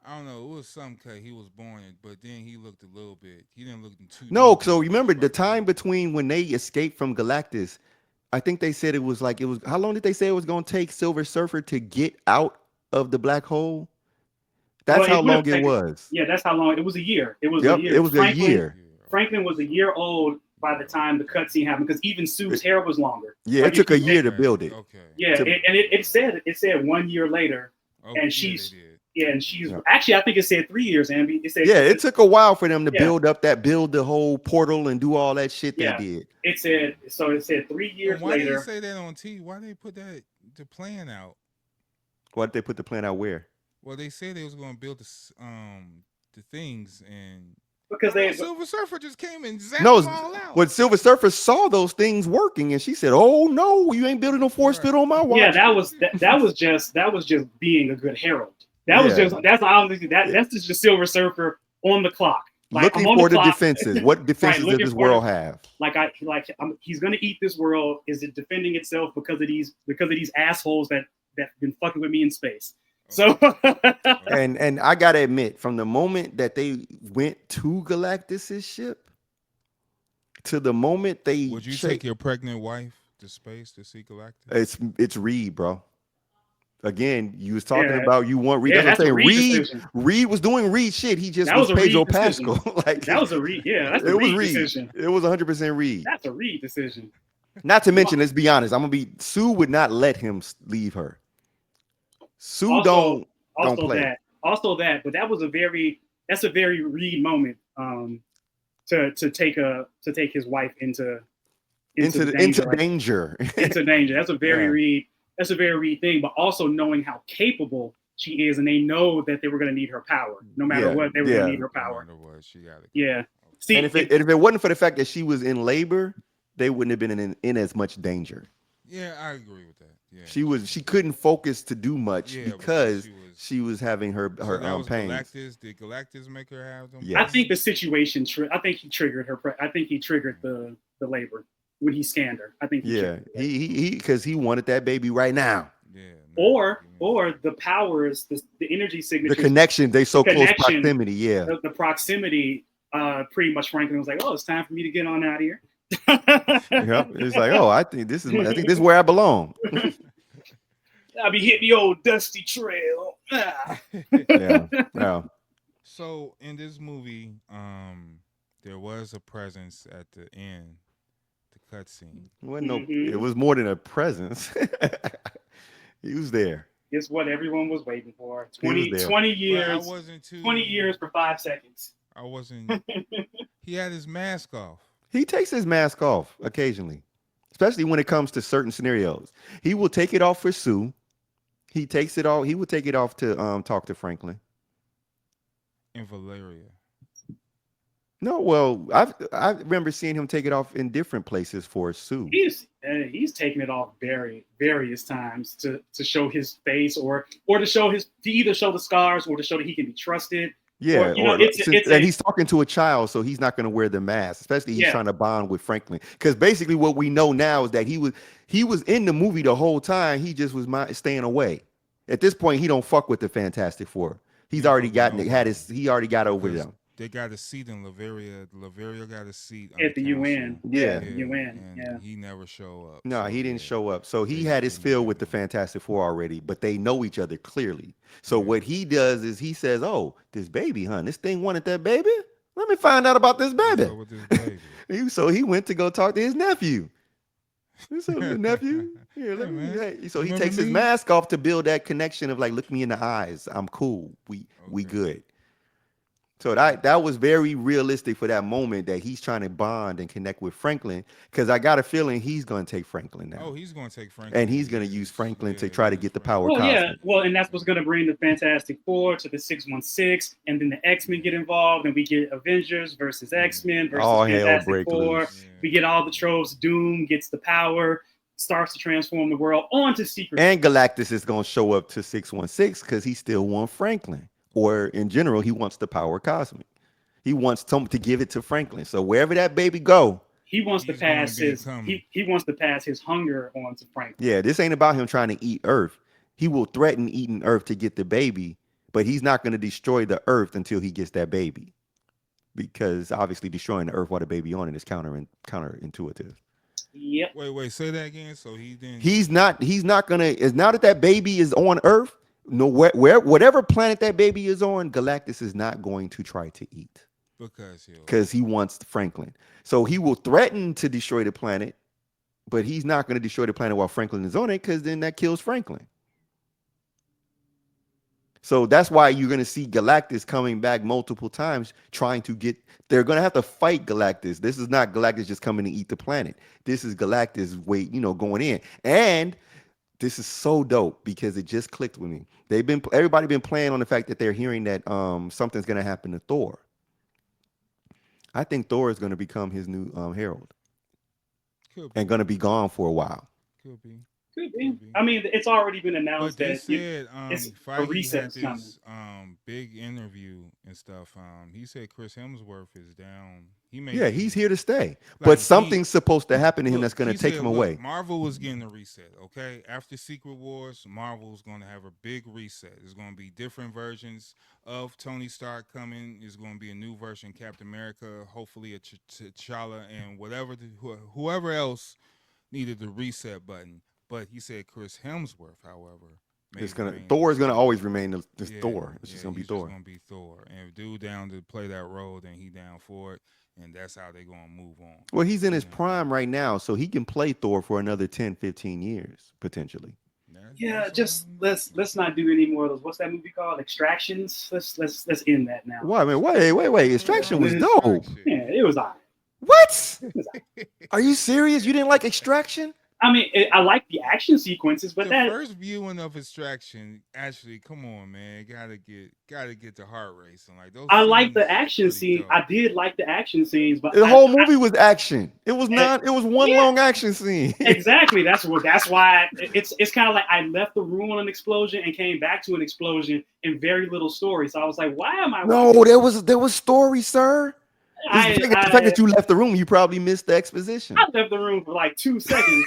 I don't know. It was some cut. He was born in, but then he looked a little bit. He didn't look too. No, young. so remember the time between when they escaped from Galactus, I think they said it was how long did they say it was gonna take Silver Surfer to get out of the black hole? That's Well, how long would've it taken- was. Yeah, that's how long. It was a year. It was Yep, a year. it was a year. Franklin was a year old by the time the cutscene happened, because even Sue's hair was longer. Yeah, Like, it took if a you year take- to build it. Okay. Yeah, to- it said 1 year later, Okay, and yeah, she's- they did. and she's Yeah. actually, I think it said 3 years, Amby. It said Yeah, it took a while for them to Yeah. build the whole portal and do all that shit Yeah. they did. It said 3 years And why did later. they say that on TV? Why did they put the plan out? Why did they put the plan out where? Well, they said they was going to build the things, and Because they Silver Surfer just came and zapped No, them all out. when Silver Surfer saw those things working, and she said, "Oh no, you ain't building no force Right. field on my watch." Yeah, that was just being a good herald. That's just Silver Surfer on the clock. Like, looking I'm on for the clock. defenses. What defenses does looking this for world have? He's gonna eat this world. Is it defending itself because of these assholes that been fucking with me in space? So And I gotta admit, from the moment that they went to Galactus's ship to the moment they Would you take your pregnant wife to space to see Galactus? it's Reed, bro. Again, you was talking Yeah. about you want Reed. Yeah, That's what I'm that's a saying. Reed Reed, decision. Reed was doing Reed shit. He just That was was a Pedro Reed decision. Pascal. Like that was a Reed. Yeah, that's a it was Reed Reed. decision. It was 100% Reed. That's a Reed decision. Not to mention, let's be honest. Sue would not let him leave her. Sue Also- don't play. But that's a very Reed moment. To take his wife into into danger. danger. Into danger. That's a very Yeah. Reed. That's a very Reed thing. But also knowing how capable she is, and they know that they were going to need her power. No matter Yeah, what, they were yeah. going to need her No power. matter what, she got it. Yeah. See, And if it wasn't for the fact that she was in labor, they wouldn't have been in as much danger. Yeah, I agree with that. Yeah, She couldn't focus to do much Yeah, because was- she was having her So that was pains. Galactus. Did Galactus make her have them? Yeah. I think the situation. I think he triggered her. I think he triggered the labor when he scanned her. I think. Yeah, triggered that. he because he wanted that baby right now. Yeah. Or the powers, the energy The signatures, connection, they so close connection. proximity. Yeah, the proximity. Pretty much, Franklin was like, "Oh, it's time for me to get on out of here." yep. It's like, oh, I think this is where I belong. I'll be hitting the old dusty trail. Ah. Yeah. So in this movie, there was a presence at the end, the cutscene. Mhm. It was more than a presence. He was there. It's what everyone was waiting for. He was 20 there. But I years. wasn't too. 20 years for 5 seconds. I wasn't. He had his mask off. He takes his mask off occasionally, especially when it comes to certain scenarios. He will take it off for Sue. He takes it off. He would take it off to talk to Franklin. In Valeria. No, well, I remember seeing him take it off in different places for Sue. He's taken it off various times to show his face or to show to either show the scars or to show that he can be trusted. Yeah, or and he's talking to a child, so he's not going to wear the mask. Especially he's trying to bond with Franklin, because basically what we know now is that he was in the movie the whole time. He just was staying away. At this point, he don't fuck with the Fantastic Four. He's He already fucking he already got over because them. they got a seat in Latveria. Latveria got a seat on at the the UN. council. Yeah. The UN. and Yeah. he never show up. No, So he didn't show up. So he they- had his they feel never with the know. Fantastic Four already, but they know each other clearly. So Yeah. what he does is he says, "Oh, this baby, huh? This thing wanted that baby. Let me find out about this What's baby." up with this baby? So he went to go talk to his nephew. What's up, little nephew? Here, Hey, man. hey. So he Remember takes his me? mask off to build that connection of like, look me in the eyes. I'm cool. We Okay. good. So that was very realistic for that moment that he's trying to bond and connect with Franklin, because I got a feeling he's going to take Franklin now. Oh, he's gonna take Franklin. And he's going to use Franklin to try to get the power Well, yeah. cosmic. Well, and that's what's going to bring the Fantastic Four to the 616, and then the X-Men get involved, and we get Avengers versus X-Men versus All hell Fantastic break Four. loose. We get all the tropes. Doom gets the power, starts to transform the world onto Secret. And Galactus is going to show up to 616 because he still wants Franklin. Or in general, he wants the power cosmic. He wants to give it to Franklin. So wherever that baby go, he wants to He's gonna pass be his coming. he wants to pass his hunger on to Franklin. yeah, this ain't about him trying to eat Earth. He will threaten eating Earth to get the baby, but he's not going to destroy the Earth until he gets that baby. Because obviously destroying the Earth while the baby on it is counterintuitive. Yep. Wait, say that again. So he didn't. He's not gonna, is now that baby is on Earth, no, whatever planet that baby is on, Galactus is not going to try to eat. Because he wants Franklin. So he will threaten to destroy the planet, but he's not going to destroy the planet while Franklin is on it, because then that kills Franklin. So that's why you're going to see Galactus coming back multiple times trying to get, they're going to have to fight Galactus. This is not Galactus just coming to eat the planet. This is Galactus going in. And this is so dope because it just clicked with me. Everybody been playing on the fact that they're hearing that something's going to happen to Thor. I think Thor is going to become his new herald. And going to be gone for a while. Could be. I mean, it's already been announced but they that said a reset's had this big interview and stuff. He said Chris Hemsworth is down. He's here to stay. But something's supposed to happen to him that's going to take him away. Marvel was getting a reset, okay? After Secret Wars, Marvel's going to have a big reset. There's going to be different versions of Tony Stark coming. There's going to be a new version of Captain America, hopefully a T'Challa, and whoever else needed the reset button. But he said Chris Hemsworth, however, Thor is gonna always remain Thor. It's just gonna be Thor. Just gonna be Thor. And if dude down to play that role, then he down for it, and that's how they're gonna move on. Well, he's in his prime right now, so he can play Thor for another 10, 15 years potentially. Just let's not do any more of those. What's that movie called? Extractions. Let's end that now. Why? I mean, wait. Extraction was dope. Yeah, it was alright. What? Are you serious? You didn't like Extraction? I mean, I like the action sequences, but the first viewing of Extraction, actually, come on, man, gotta get the heart racing. Like those. I like the action scene. I did like the action scenes, but the whole movie was action. It was not. It was one long action scene. Exactly. That's why it's kind of like I left the room on an explosion and came back to an explosion and very little story. So I was like, why am I? No, there was story, sir. The fact that you left the room, you probably missed the exposition. I left the room for like 2 seconds.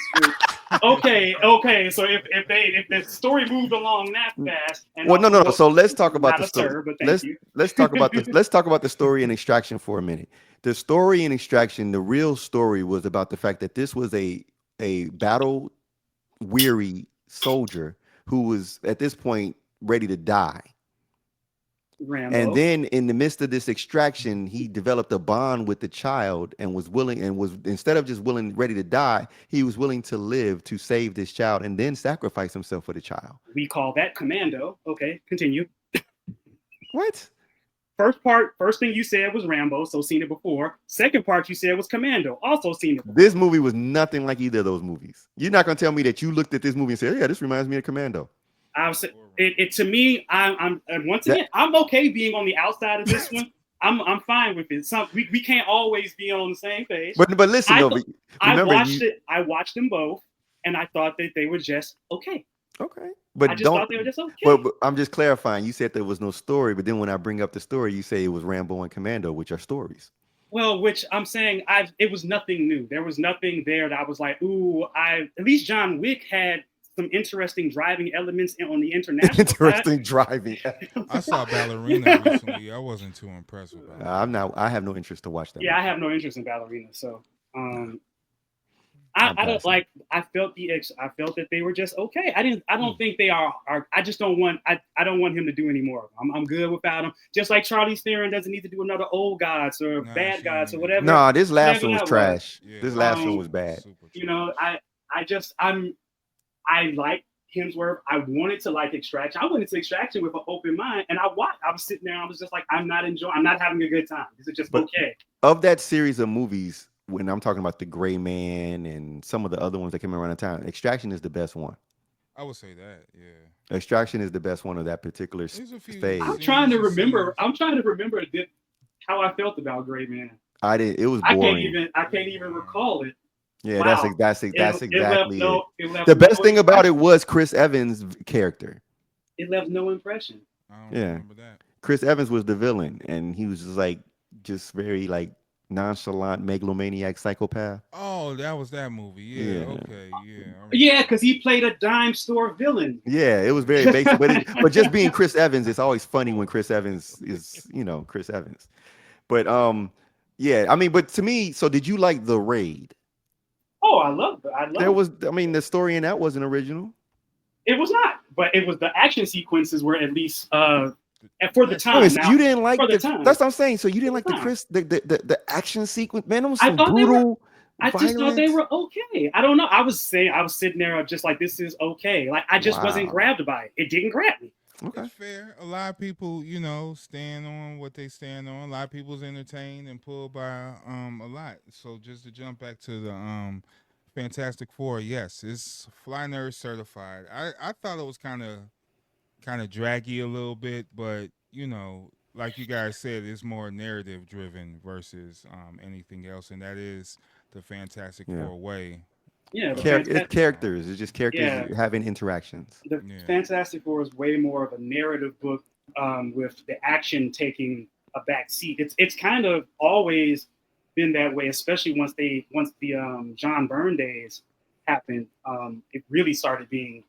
Okay. So if the story moved along that fast, no. So let's talk about the story. Sir, let's talk about this. Let's talk about the story in Extraction for a minute. The story in Extraction, the real story was about the fact that this was a battle weary soldier who was at this point ready to die. Rambo. And then in the midst of this extraction, he developed a bond with the child and was instead of just ready to die, he was willing to live to save this child and then sacrifice himself for the child. We call that Commando. Okay, continue. What? First thing you said was Rambo, so seen it before. Second part you said was Commando, also seen it before. This movie was nothing like either of those movies. You're not going to tell me that you looked at this movie and said, yeah, this reminds me of Commando. It to me, I'm once again, I'm okay being on the outside of this one. I'm fine with it. We can't always be on the same page. But listen, I watched them both, and I thought that they were just okay. Okay, I but just don't. thought they were just okay. But I'm just clarifying. You said there was no story, but then when I bring up the story, you say it was Rambo and Commando, which are stories. Well, which I'm saying, it was nothing new. There was nothing there that I was like, ooh, at least John Wick had some interesting driving elements on the international side. Interesting driving. I saw Ballerina recently. I wasn't too impressed with Ballerina. I'm not. I have no interest to watch that. Yeah, I movie. have no interest in Ballerina, so I'm I don't passing. like. I felt that they were just okay. I don't think they are. I just don't want. I don't want him to do any more. I'm good without him. Just like Charlize Theron doesn't need to do another Old Gods or Nah, Bad she Gods or ain't whatever. No, this last whatever one was that trash. Yeah, This that last one Um, was bad. super You know, trash. I like Hemsworth. I wanted to like Extraction. I went into Extraction with an open mind, and I was sitting there. I was just like, I'm not having a good time. This is just But okay. of that series of movies, when I'm talking about The Gray Man and some of the other ones that came around the time, Extraction is the best one. I would say that. Yeah. Extraction is the best one of that particular There's a few phase. I'm trying to scenes and remember. scenes. I'm trying to remember how I felt about Gray Man. I didn't. It was I can't boring. even. I can't even recall it. Yeah, Wow. that's It left exactly it. no. It left The no best thing about it impression. was Chris Evans' character. It left no impression. I don't Yeah, remember that. Chris Evans was the villain, and he was just very nonchalant, megalomaniac psychopath. Oh, that was that movie. Yeah. Yeah, Okay. Yeah. I remember Yeah, that. because he played a dime store villain. yeah, it was very basic, but just being Chris Evans, it's always funny when Chris Evans is Chris Evans. But yeah, I mean, but to me, so did you like The Raid? Oh, I love it. There was, I mean, the story in that wasn't original. It was not, but it was the action sequences were at least for the That's I mean, time. so Now, you didn't like for the time, that's what I'm saying. So you didn't for like the the time. the action sequence, man. It was I some thought they were. brutal I just thought they violence. were okay. I don't know. I was sitting there just like, this is okay. Like I just wasn't Wow. grabbed by it. It didn't grab me. Okay. It's fair. A lot of people, stand on what they stand on. A lot of people's entertained and pulled by a lot. So just to jump back to the Fantastic Four, yes, it's Fly Nerd certified. I thought it was kind of draggy a little bit, but like you guys said, it's more narrative driven versus anything else, and that is the Fantastic Yeah. Four way. Yeah, It's characters. It's just characters yeah, having interactions. the Yeah. Fantastic Four is way more of a narrative book with the action taking a back seat. It's kind of always been that way, especially once the John Byrne days happened. It really started being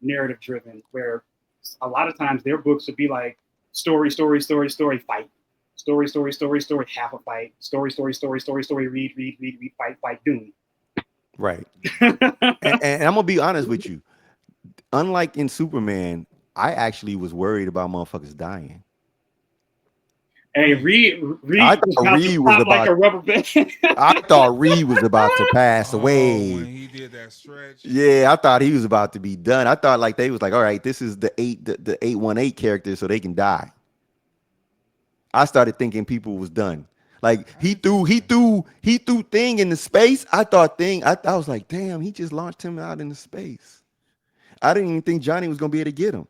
narrative driven, where a lot of times their books would be like story, story, story, story, fight. Story, story, story, story, half a fight. Story, story, story, story, story, read, read, read, read, fight, fight, doom. Right. And I'm gonna be honest with you. Unlike in Superman, I actually was worried about motherfuckers dying. Hey, Reed I was thought about to Reed was pop like about a rubber band. I thought Reed was about to pass Oh, when away. he did that stretch. Yeah, I thought he was about to be done. I thought they was like, all right, this is the 818 character, so they can die. I started thinking people was done. Like I he didn't think threw Thing into space. I thought I was like, damn, he just launched him out into space. I didn't even think Johnny was gonna be able to get him.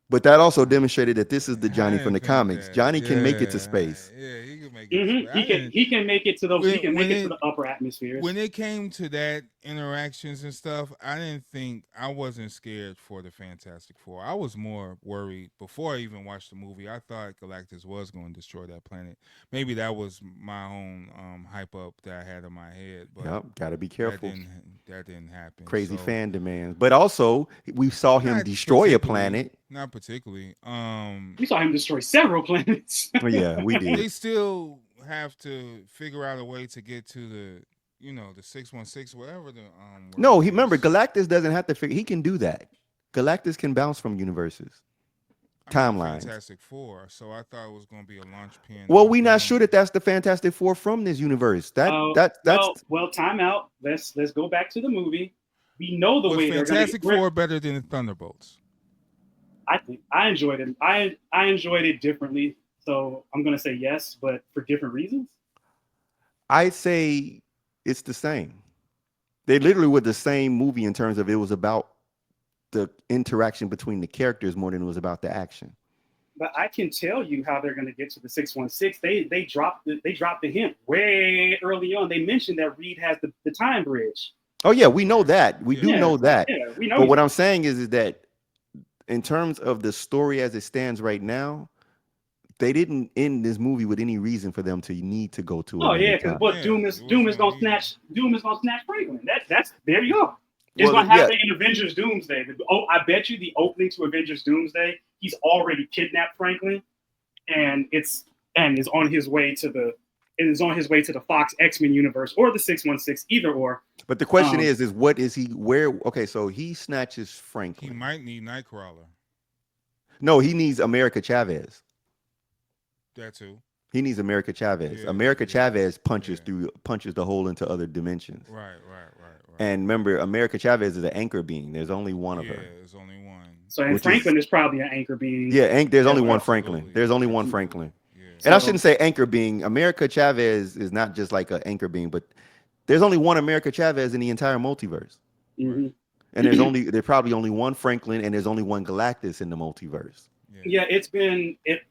But that also demonstrated that this is the I Johnny from didn't the think comics. that. Johnny can make it to Yeah, space. yeah, he can make it. Mm-hmm. I didn't, He can make it to those. He can when make it to it the upper atmospheres. when it came to that interactions and stuff, I wasn't scared for the Fantastic Four. I was more worried before I even watched the movie. I thought Galactus was going to destroy that planet. Maybe that was my own hype up that I had in my head, but Yep, gotta be that careful. didn't happen. Crazy So fan demands. But also we saw him not destroy a particularly, planet. not particularly. We saw him destroy several planets. Oh, yeah, we did. They still have to figure out a way to get to the 616, whatever the No, word remember is. Galactus doesn't have to figure. He can do that. Galactus can bounce from universes, I mean, the timelines. Fantastic Four. So I thought it was going to be a launch pin Well, of we not sure him. that that's the Fantastic Four from this universe. That's Well, time out. Let's go back to the movie. We know the Was way they're going to Fantastic get. Four better than the Thunderbolts? I think I enjoyed it. I enjoyed it differently. So I'm going to say yes, but for different reasons. I'd say it's the same. They literally were the same movie in terms of it was about the interaction between the characters more than it was about the action. But I can tell you how they're going to get to the 616. They dropped the hint way early on. They mentioned that Reed has the time bridge. Oh yeah, we know that. We Yeah. do know that. Yeah, we know. But what I'm saying is that in terms of the story as it stands right now, they didn't end this movie with any reason for them to need to go to Oh another yeah, because time. what Yeah, Doom it is wasn't gonna needed. snatch Franklin. That's there you go. It's Well, gonna yeah, happen in Avengers Doomsday. Oh, I bet you the opening to Avengers Doomsday, he's already kidnapped Franklin, and is on his way to the Fox X-Men universe or the 616, either or. but the question Um, is what is he? Where? Okay, so he snatches He Franklin. might need Nightcrawler. No, he needs America Chavez. That too. He needs America Chavez. Yeah, America yeah, Chavez punches yeah. punches the hole into other dimensions. Right. And remember, America Chavez is an anchor being. There's only one of Yeah, her. there's only one. so and Which is Franklin is probably an anchor being. Yeah, there's as only one well. Franklin. Absolutely. There's only one Absolutely. Franklin. Yeah. And I So- shouldn't say anchor being. America Chavez is not just like an anchor being, but there's only one America Chavez in the entire multiverse. Mhm. And there's probably only one Franklin, and there's only one Galactus in the multiverse. Yeah,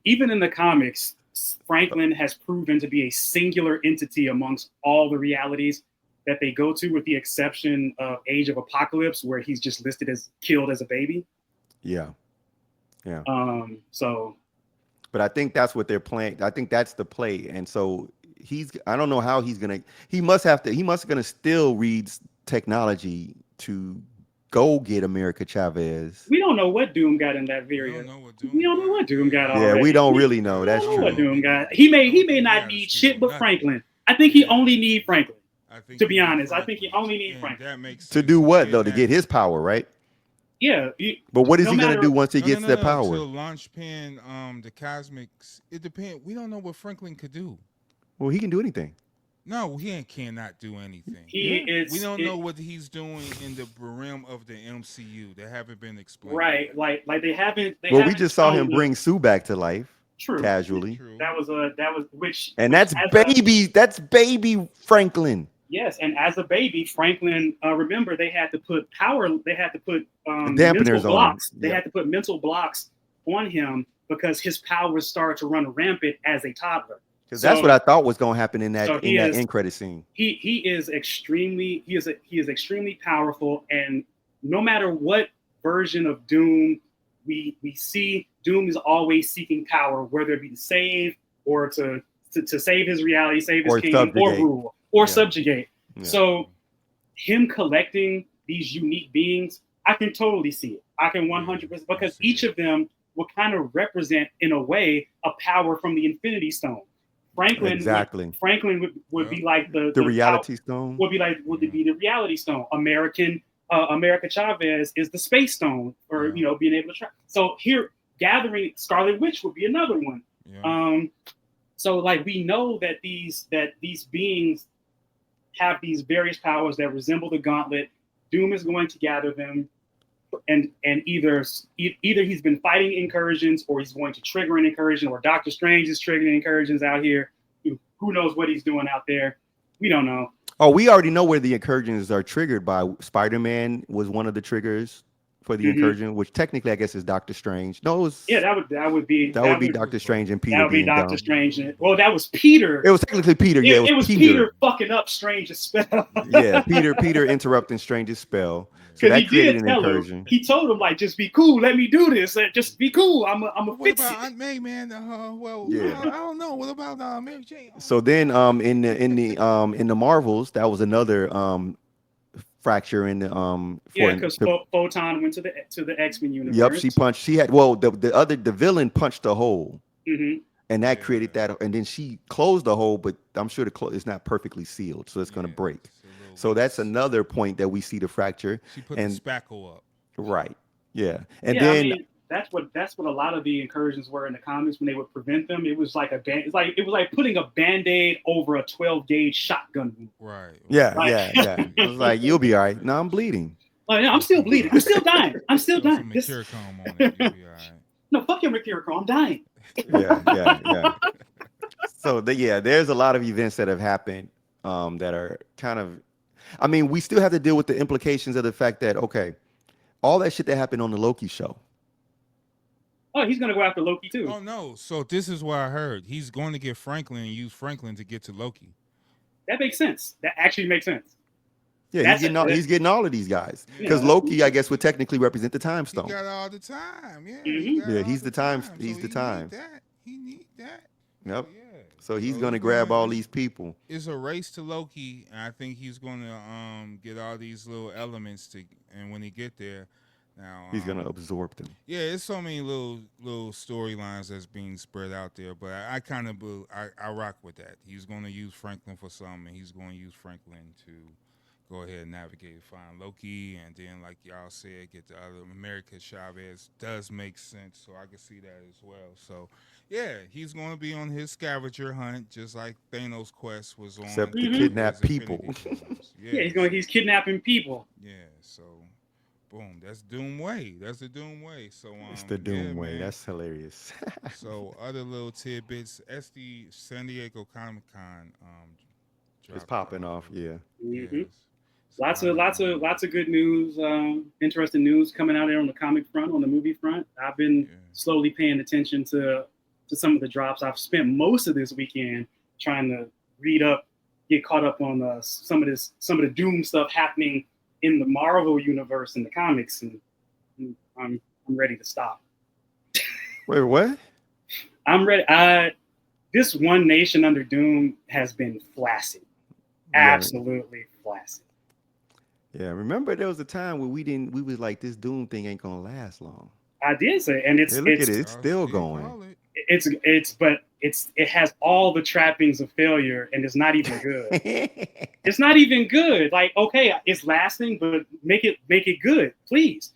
even in the comics, Franklin has proven to be a singular entity amongst all the realities that they go to, with the exception of Age of Apocalypse, where he's just listed as killed as a baby. Yeah. So But I think that's what they're playing. I think that's the play. And so I don't know how he must gonna still read technology to go get America Chavez. we don't know what Doom got in that We video. don't know what Doom. We don't know what Doom got Yeah, already. we don't really know. We That's don't know what true. Doom got. He may He not gotta need steal shit but nothing. Franklin. I think he only need Franklin. I think To be he needs honest, I think he Franklin. only need And Franklin. That makes To sense. do what And though? To that- get his power, right? Yeah. But what is No he gonna matter- do once he No, gets no, that no, power? To launch pin the cosmics. It depends. We don't know what Franklin could do. Well, he can do anything. No, he cannot do anything. Is. We don't know what he's doing in the realm of the MCU that haven't been explained. Right, like they haven't. Well, we just saw him bring Sue back to life True. casually. True. That was which. And that's baby Franklin. Yes, and as a baby, Franklin. Remember, they had to put Dampeners mental on blocks. him. They Yeah. had to put mental blocks on him because his powers started to run rampant as a toddler. Because that's what I thought was going to happen in that So he is- end credit scene. He is extremely powerful, and no matter what version of Doom we see, Doom is always seeking power, whether it be to save or to save his reality, save his Or kingdom, or subjugate. rule, or Yeah. subjugate. Yeah. So him collecting these unique beings, I can totally see it. I can 100%, because each of them will kind of represent, in a way, a power from the Infinity Stone. Franklin would be like the reality stone. would be the reality stone. America Chavez is the space stone, or being able to try. So here, gathering Scarlet Witch would be another one. Yeah. So like we know that these beings have these various powers that resemble the Gauntlet. Doom is going to gather them, and either he's been fighting incursions, or he's going to trigger an incursion, or Doctor Strange is triggering incursions out here. Who knows what he's doing out there? We don't know. Oh, we already know where the incursions are triggered by. Spider-Man was one of the triggers for the incursion, which technically I guess is Doctor Strange. No, it was, that would be Doctor Strange and Peter. That would be being Doctor dumb. Strange. Well, that was Peter. It was technically Peter. Yeah, it was Peter fucking up Strange's spell. Yeah, Peter interrupting Strange's spell. So that created an incursion. He told him, like, just be cool. Let me do this. Just be cool. I'm a What fix about it. Aunt May, man? Yeah. I don't know. What about Mary Jane? So then in the Marvels, that was another fracture in the because Photon went to the X-Men universe. Yep, she punched. She had the villain punched a hole, Mm-hmm. and that created that, and then she closed the hole, but I'm sure it's not perfectly sealed, so it's going to break. So that's another point that we see the fracture. She put and the spackle up. Right. Yeah, and Yeah, then I mean, that's what a lot of the incursions were in the comics when they would prevent them. It was like it was like putting a Band-Aid over a 12-gauge shotgun wound. Right. yeah. Like- It was like, you'll be all right. No, I'm bleeding. Like, I'm still bleeding. I'm still dying. I'm still Throw dying. some Mercurochrome on it. You'll be all right. No, fuck your Mercurochrome. I'm dying. Yeah. So there's a lot of events that have happened that are kind of, I mean, we still have to deal with the implications of the fact that, okay, all that shit that happened on the Loki show. Oh, he's gonna go after Loki too. Oh no! So this is what I heard. He's going to get Franklin and use Franklin to get to Loki. That makes sense. That actually makes sense. Yeah, That's he's getting all of these guys. Yeah. Because Loki, I guess, would technically represent the time He stone. got all the time. Yeah, he Mhm. got Yeah, all he's the the time. time. So He's the he need time. that. He need that. So Yep. yeah. So he's So gonna grab all these people. it's a race to Loki, and I think he's gonna get all these little elements to, and when he get there, now He's gonna absorb them. yeah, it's so many little storylines that's being spread out there, but I kind of I rock with that. He's gonna use Franklin for something, and he's gonna use Franklin to go ahead and navigate, find Loki, and then like y'all said, get the other America Chavez does make sense, so I can see that as well. So yeah, he's going to be on his scavenger hunt, just like Thanos' quest was on Except to Mhm. with kidnap his Infinity people. Stones. Yeah, Yeah, he's kidnapping people. yeah. So boom, that's Doom Way. That's the Doom Way. So It's the yeah, Doom way. man. That's hilarious. So other little tidbits. SD San Diego Comic Con It's dropped. popping off. Yeah. Mhm. Yes. Lots of good news, interesting news coming out there on the comic front, on the movie front. I've been Yeah. slowly paying attention to some of the drops. I've spent most of this weekend trying to read up, get caught up on some of the Doom stuff happening in the Marvel universe in the comics, and I'm ready to stop. Wait, what? I'm ready. This One Nation Under Doom has been flaccid, Yeah. absolutely flaccid. Yeah. Remember, there was a time where we was like, this Doom thing ain't gonna last long. I did say, and Yeah, look at it. It's Y'all still still going. call it. it has all the trappings of failure, and it's not even good. It's not even good. Like, okay, it's lasting, but make it good, please.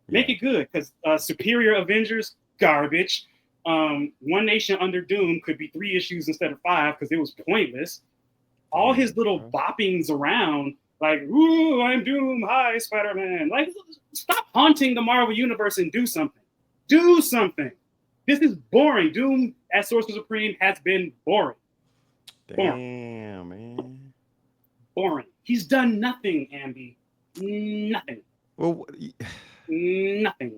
Make it good, because Superior Avengers garbage. One Nation Under Doom could be 3 issues instead of 5 because it was pointless. All his little boppings around, like, "Ooh, I'm Doom, hi, Spider-Man." Like, stop haunting the Marvel universe and do something. Do something. This is boring. Doom as Sorcerer Supreme has been boring. Damn, man. Boring. He's done nothing, Amby. Nothing. Well, Nothing.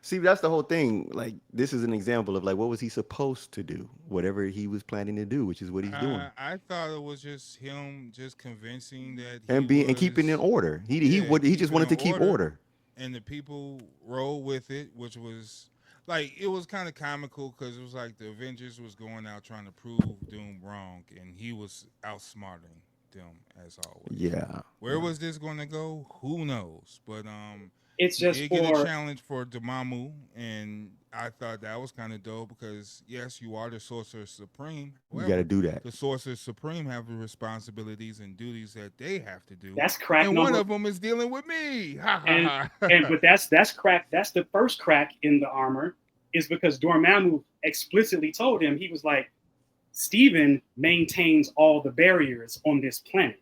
see, that's the whole thing. Like, this is an example of like, what was he supposed to do? Whatever he was planning to do, which is what he's doing, I thought it was just him just convincing that and keeping in was order. He just keeping wanted in to keep order. and the people rolled with it, which was like it was kind of comical because it was like the Avengers was going out trying to prove Doom wrong, and he was outsmarting them as always. Yeah. Where was this going to go? Who knows? But It's he just did get a for challenge for Dormammu, and I thought that was kind of dope because yes, you are the Sorcerer Supreme. You got to However, do that. the Sorcerer Supreme have the responsibilities and duties that they have to do, that's crack and number. one of them is dealing with me. Ha and ha ha. but that's crack. That's the first crack in the armor, is because Dormammu explicitly told him, he was like, Steven maintains all the barriers on this planet.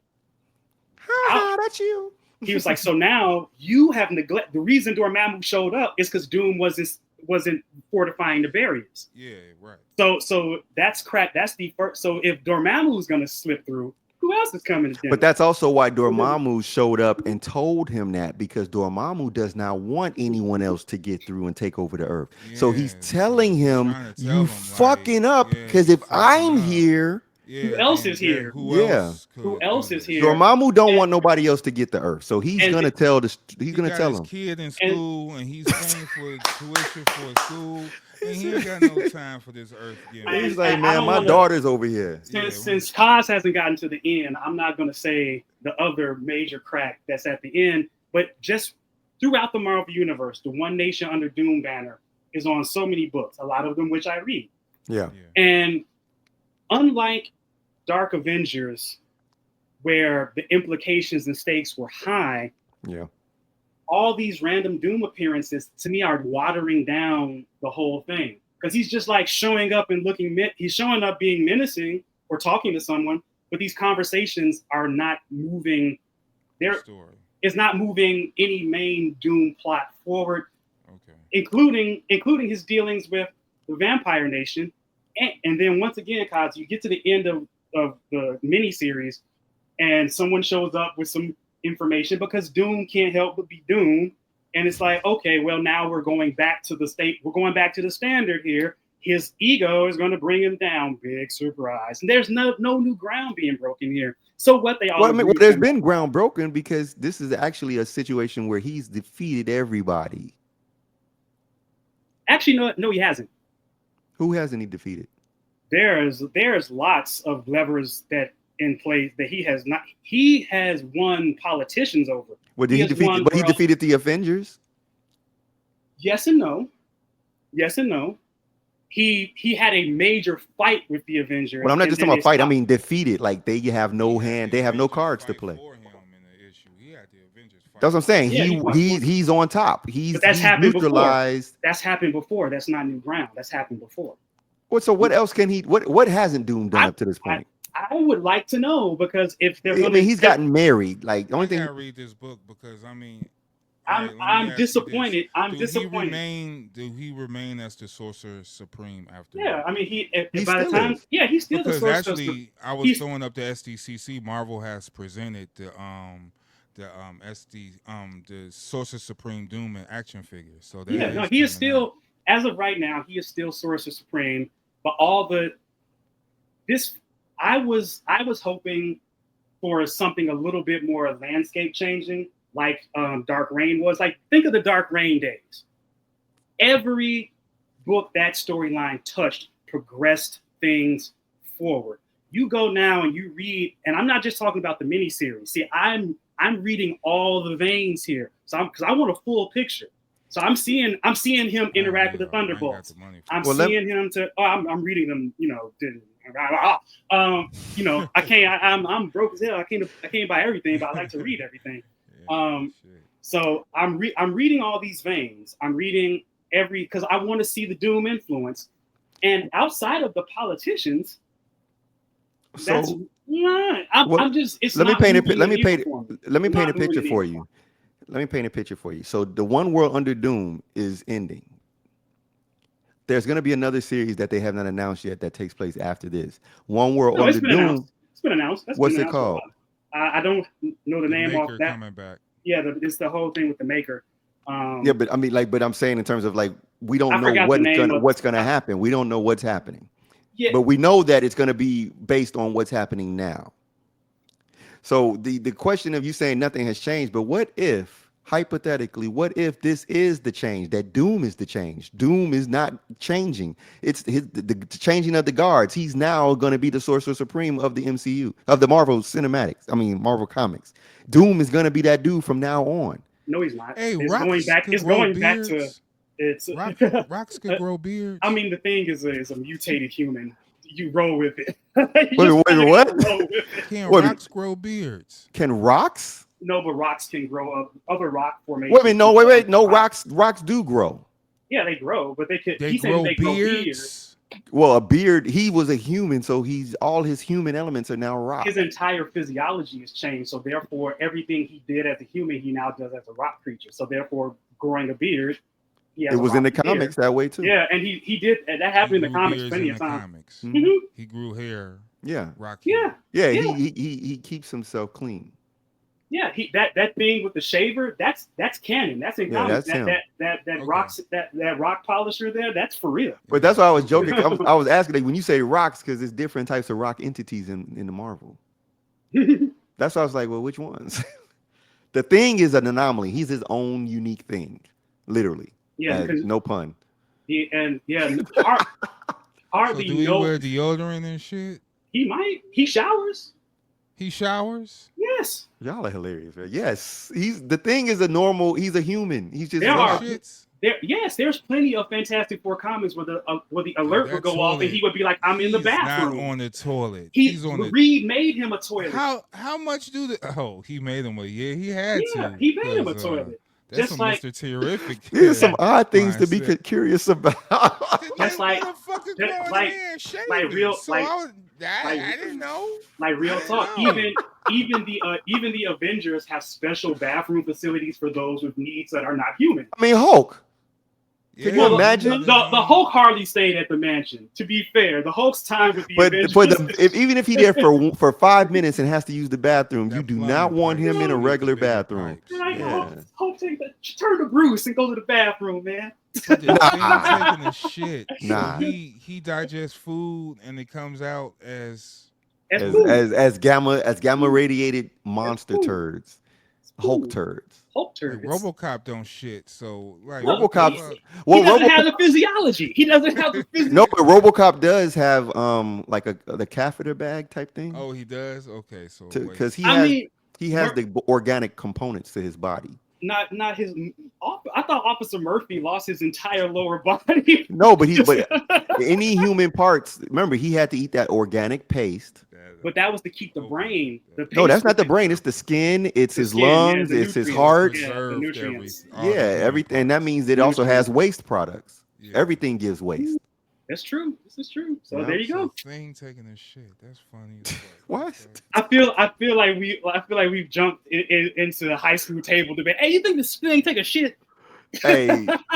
That's you. He was like, so now you have neglected. The reason Dormammu showed up is because Doom wasn't fortifying the barriers. Yeah, right. So that's crack. That's the first. So if Dormammu's gonna slip through, who else is coming to dinner? But that's also why Dormammu showed up and told him that, because Dormammu does not want anyone else to get through and take over the earth. So he's Yeah, telling he's him, trying to tell you him, fucking like, up, yeah, because you if fucking I'm up. here, Yeah, Who else then, is here? Who Yeah. else? Who could else do is this? here? Dormammu don't And- want nobody else to get the earth. So he's And gonna tell he's He gonna got tell his him. kid in school, and he's paying for tuition for his school, and he ain't got no time for this earth game. He's I like, man, don't my wanna- daughter's over here. Since Cos hasn't gotten to the end, I'm not going to say the other major crack that's at the end, but just throughout the Marvel universe, the One Nation Under Doom banner is on so many books, a lot of them which I read. Yeah. And unlike Dark Avengers, where the implications and stakes were high, Yeah. all these random Doom appearances to me are watering down the whole thing. Because he's just like showing up and he's showing up being menacing or talking to someone, but these conversations are not moving. It's not moving any main Doom plot forward, including his dealings with the Vampire Nation. And then once again, Kaz, you get to the end of the miniseries, and someone shows up with some information because Doom can't help but be Doom. And it's like, okay, well, now we're going back to the standard here. his ego is going to bring him down. Big surprise. And there's no new ground being broken here. So what they all Well, I mean, there's been ground broken because this is actually a situation where he's defeated everybody. Actually, no, he hasn't. Who hasn't he defeated? There's lots of levers that in place that he has not. He has won politicians over. Well, did he defeat? But he defeated the Avengers. Yes and no. Yes and no. He had a major fight with the Avengers. Well, I'm not just talking about fight. I mean defeated. Like they have no hand. They have no cards to play. That's what I'm saying. Yeah, he's on top. He's neutralized. Before. That's happened before. That's not new ground. That's happened before. What? So what else can he? What hasn't Doom done up to this point? I would like to know because if they're. I mean, he's gotten married. Like the only thing. I read this book because I mean. I'm disappointed. I'm disappointed. Do he remain as the Sorcerer Supreme after? Yeah, I mean, he by the time, yeah, he's still because the Sorcerer. Actually, I was throwing up the SDCC. Marvel has presented the Sorcerer Supreme Doom and action figures. So yeah, no, he is still as of right now. He is still Sorcerer Supreme. But I was hoping for something a little bit more landscape changing. Like Dark Reign was. Like, think of the Dark Reign days. Every book that storyline touched progressed things forward. You go now and you read, and I'm not just talking about the miniseries. See, I'm reading all the veins here, so because I want a full picture. So I'm seeing him interact with the Thunderbolts. I'm reading them. I can't. I'm broke as hell. I can't buy everything, but I like to read everything. So I'm reading all these veins. I'm reading because I want to see the Doom influence. And outside of the politicians, that's not. I'm just. It's let me not paint moving let me the paint needle for me. let me It's paint a not moving picture the for needle you. Let me paint a picture for you. So the one world under Doom is ending. There's going to be another series that they have not announced yet that takes place after this. One world under Doom. It's been announced. What's it called? I don't know the name off that. Coming back. Yeah, it's the whole thing with the Maker. Yeah, but I mean, but I'm saying in terms of like, we don't know what's gonna happen. We don't know what's happening. Yeah. But we know that it's gonna be based on what's happening now. So the question of you saying nothing has changed, but what if, hypothetically, what if this is the change? That Doom is the change. Doom is not changing. It's the changing of the guards. He's now going to be the Sorcerer Supreme of the MCU, of the Marvel Cinematics. I mean, Marvel Comics. Doom is going to be that dude from now on. No, he's not. Hey, it's going back to it's rocks could grow beards. I mean, the thing is a mutated human. You roll with it. Wait, what? Can rocks grow beards? Can rocks? No, but rocks can grow up. Other rock formations. Wait. No, rocks do grow. Yeah, they grow, but they could. They grow beards. Well, a beard. He was a human, so all his human elements are now rock. His entire physiology has changed, so therefore, everything he did as a human, he now does as a rock creature. So therefore, growing a beard. It was in the comics that way too. Yeah, and he did, and that happened in the comics plenty of times. Mm-hmm. He grew hair. Yeah, rocky. Yeah. He keeps himself clean. Yeah, that thing with the shaver, that's canon. That's in comics. That rock polisher there, that's for real. But that's why I was joking. I was asking when you say rocks, because there's different types of rock entities in the Marvel. That's why I was like, well, which ones? The Thing is an anomaly. He's his own unique thing, literally. Yeah, no pun. Hardly. So do he wear deodorant and shit? He might. He showers. He showers? Yes. Y'all are hilarious, man. Yes. The Thing is he's a human. He's just there's plenty of Fantastic Four comics where the alert would go off and he would be like, I'm in the bathroom. Not on the toilet. Reed made him a toilet. How much he made him he had to. He made him a toilet. That's just some like Mr. Terrific. There's some odd things to be curious about. That's like real, I didn't know. Like real talk. Even the Avengers have special bathroom facilities for those with needs that are not human. I mean, Hulk. Can you imagine? The Hulk hardly stayed at the mansion. To be fair, the Hulk's time with the Avengers. Even if he's there for 5 minutes and has to use the bathroom, you do not want him in a regular bathroom. Hulk turn to Bruce and go to the bathroom, man. But the thing Nah, taking a shit, so nah. he digests food and it comes out as That's what? food. As gamma Food. radiated That's monster food. turds, It's Hulk food. turds. Hulk Like turd. It's RoboCop don't shit, so like no. what the RoboCop's fuck? He well, doesn't Robo have the physiology. He doesn't have the no, physical. but RoboCop does have like a the catheter bag type thing Oh, he does. Okay, so wait. because I mean, he has Mur- the organic components to his body. not his. I thought Officer Murphy lost his entire lower body. No, but Just- any human parts. Remember, he had to eat that organic paste. but that was to keep the Okay. brain. The No, paste that's was not the brain. It's the skin. It's the his skin. Yeah, lungs. the It's his So it nutrients. heart. Yeah, the preserved nutrients. all Yeah, the human everything. And that parts. means it also has Nutrients. waste products. Yeah. Everything gives waste. That's true. This is true. So Yeah. there you So go. thing taking a shit. That's funny as fuck. What? Okay. I feel like we've jumped into the high school table debate. Hey, you think this thing take a shit? Hey,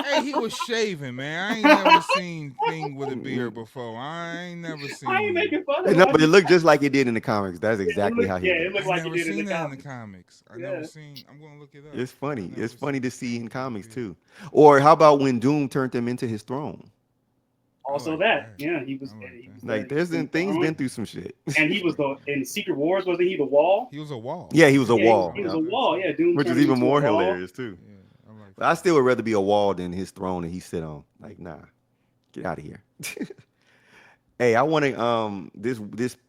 Hey, he was shaving, man. I ain't never seen thing with a beard before. I ain't never I ain't seen. making fun of no, him. but it looked just like it did in the comics. That's Yeah, exactly how he it looks. looked I like he never did in the seen that in the comics. comics. I Yeah. never seen. I'm gonna look it up. It's funny. I It's never funny to seen see in thing with a comics beard. too. Or how about when Doom turned him into his throne? I Also like that, that. yeah, he was I like that. Like he was there's been things throwing, been through some shit. and he was the in Secret Wars. Wasn't he the Wall? He was a wall. Yeah, he was a Yeah, wall. he I was Yeah. a like that wall. too. Yeah, Doom Which turned is him even into a more wall. hilarious too. Yeah, I like But I that. still would rather be a wall than his throne that he sit on. Like, nah, get out of here. Hey, I want to